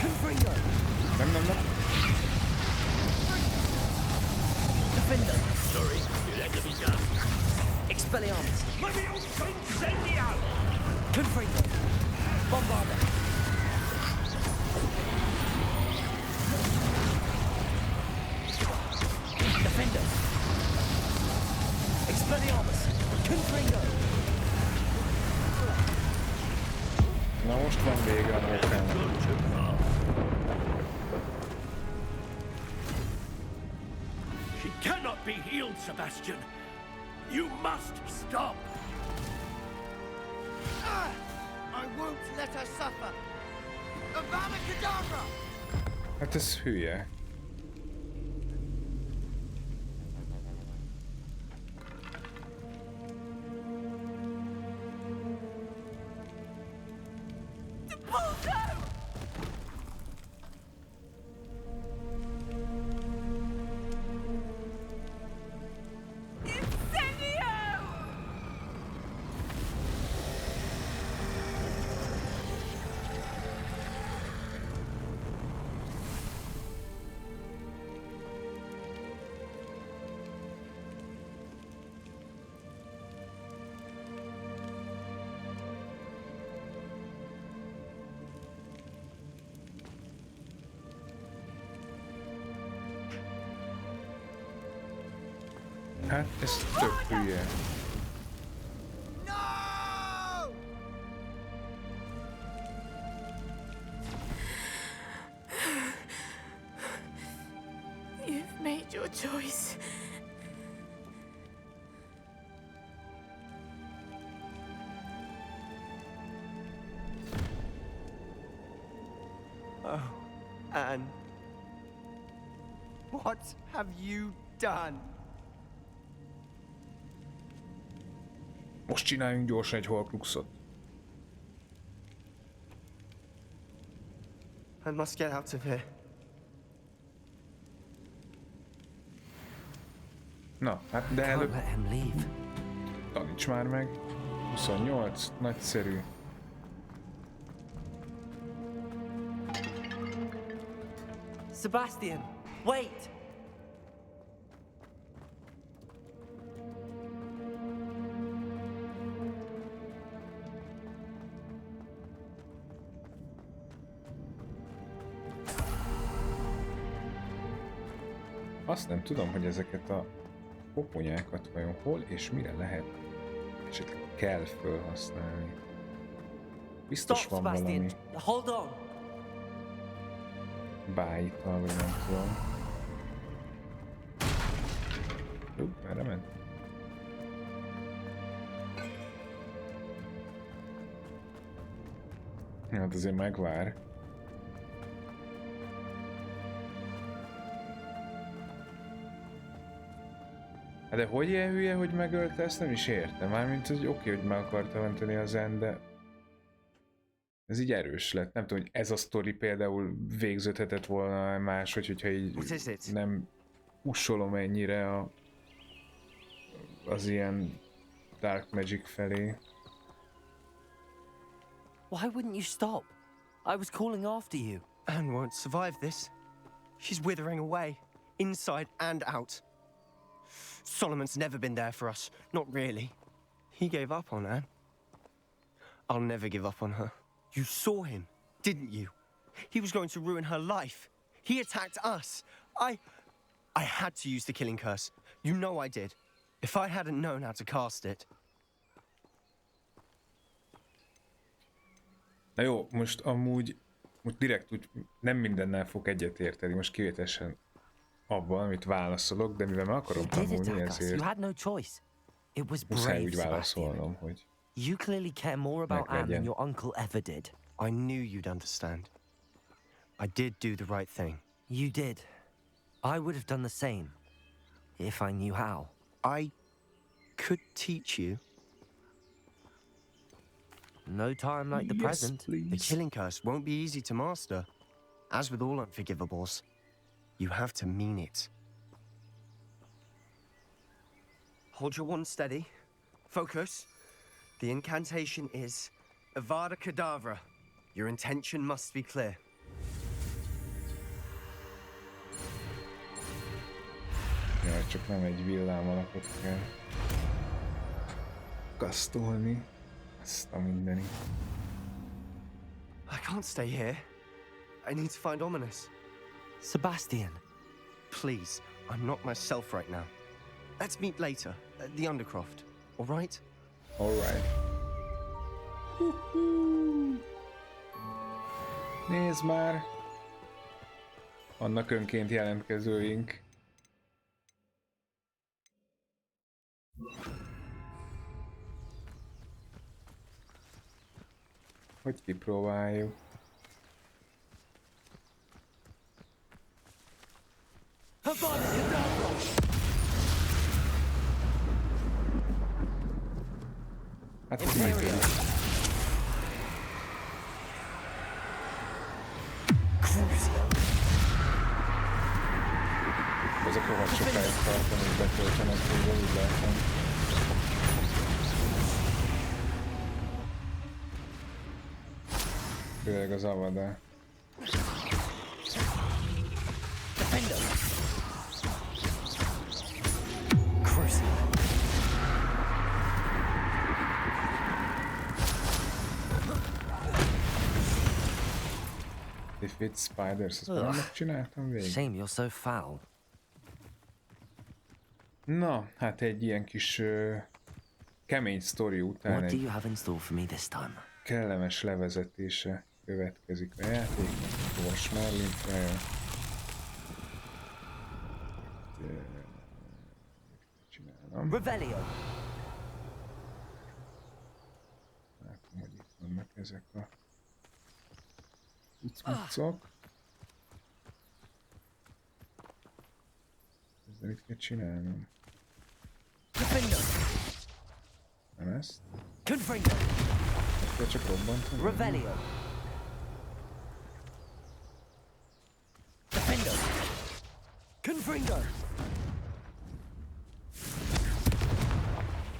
Confringo! No. Defender! Sorry, it had to be done. Expelliarmus! Leviosa incendio! Confringo! Bombarda! Defender! Expelliarmus! Confringo! Na most van vége a munkának. She cannot be healed, Sebastian. You must stop. I won't let her suffer. Avada Kedavra! Hát ez hülye. Hát ez tök hülye. You've made your choice. Oh, Anne. What have you done? Most csináljunk gyorsan egy horcruxot. I must get out of here. Na, hát de előbb... Taníts már meg. 28, nagyszerű. Sebastian, wait! Azt nem tudom, hogy ezeket a koponyákat vajon hol és mire lehet esetleg kell felhasználni. Biztos van valami Hold on. bájtal, vagy nem tudom. Merre ment? Hát azért megvár. Hát de hogy ilyen hülye, hogy megölte, ezt nem is értem. Mármint, hogy oké, hogy meg akarta menteni az Zen, de ez így erős lett. Nem tudom, hogy ez a sztori például végződhetett volna máshogy, hogyha így nem ussolom ennyire az ilyen Dark Magic felé. Why wouldn't you stop? I was calling after you. Anne won't survive this. She's withering away, inside and out. Solomon's never been there for us. Not really. He gave up on Anne. I'll never give up on her. You saw him, didn't you? He was going to ruin her life. He attacked us. I had to use the killing curse. You know I did. If I hadn't known how to cast it... Na jó, most amúgy direkt úgy nem mindennel fog egyetérteni, most kivételesen abban, amit válaszolok, de mivel meg akarom tanulni, ezért muszáj úgy válaszolnom, hogy You clearly care more about Anne than your uncle ever did. I knew you'd understand. I did do the right thing. You did. I would have done the same, if I knew how. I could teach you. No time like the present. The killing curse won't be easy to master. As with all unforgivables, you have to mean it. Hold your wand steady. Focus. The incantation is Avada Kedavra. Your intention must be clear. Jaj, csak nem egy villám alapot kell kasztolni. Azt a mindeni. I can't stay here. I need to find Ominous. Sebastian. Please, I'm not myself right now. Let's meet later at the Undercroft, all right? All right. Nézd már! Vannak önként jelentkezőink. Hogy kipróbáljuk? Hát ez működik. Ezek rohadt sokáig tartom, hogy betöltenek róla, úgy látom. Főleg az Avada. Defeat spiders, ezt már megcsináltam végig. Shame you're so foul. Na, hát egy ilyen kis kemény sztori után What do you have in store for me this time? Kellemes levezetése következik a játéknak. Most már linkre. Csinálom. Revelio. Látom, hogy itt vannak ezek a cuccok. Ezzel mit kell csinálnom? Nem ezt? Akkor csak robbantom. Revelio. Defender. Confringo.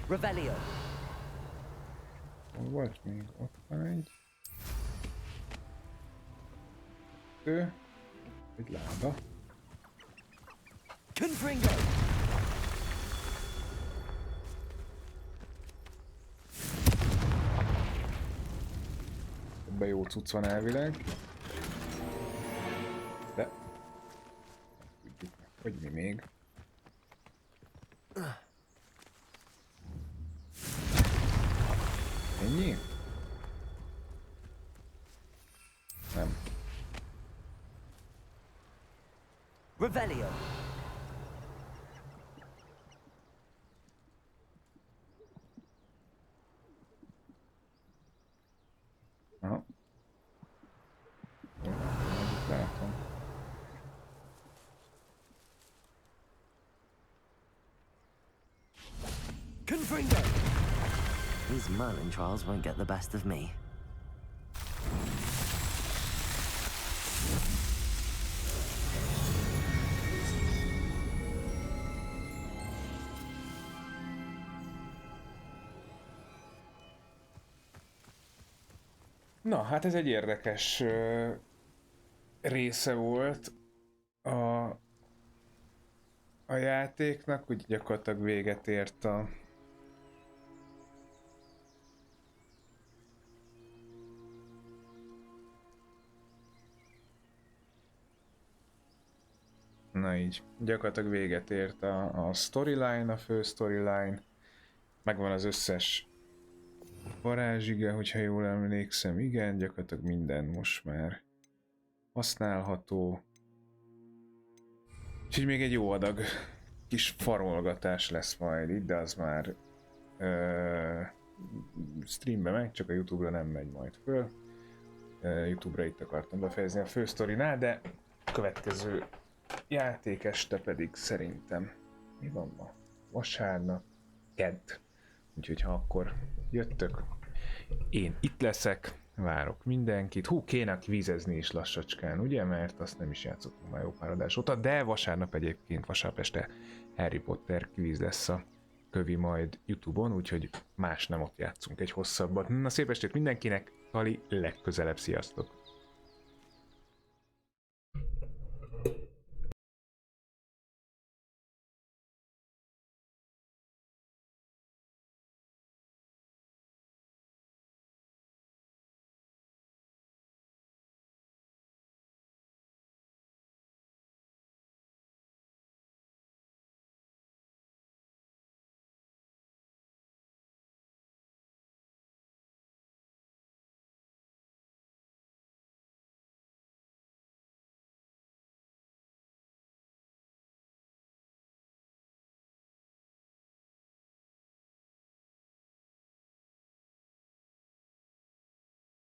Revelio. Hol volt még? Ott van egy. Egy lába. Confringo. Ebben jó cucc van elvileg. De tudjuk, hogy mi még. Ennyi? Nem. Revelio. Aha. Látom. Confringo. These Merlin trials won't get the best of me. Na, hát ez egy érdekes része volt a játéknak, hogy gyakorlatilag véget ért a Na így, gyakorlatilag véget ért a storyline, a fő storyline. Megvan az összes varázsige, hogyha jól emlékszem, igen, gyakorlatilag minden most már használható. Úgyhogy még egy jó adag kis farolgatás lesz majd itt, de az már streambe megy, csak a YouTube-ra nem megy majd föl. YouTube-ra itt akartam befejezni a fősztorinál, de a következő játékeste pedig szerintem mi van ma? Vasárnap, kedd. Úgyhogy ha akkor jöttök, én itt leszek, várok mindenkit. Hú, kéne kvízezni is lassacskán, ugye? Mert azt nem is játszottam már jó pár adás óta, de vasárnap egyébként, vasárnap este Harry Potter kvíz lesz a kövi majd YouTube-on, úgyhogy más nem ott játszunk egy hosszabbat. Na szép estét mindenkinek, Tali legközelebb, sziasztok!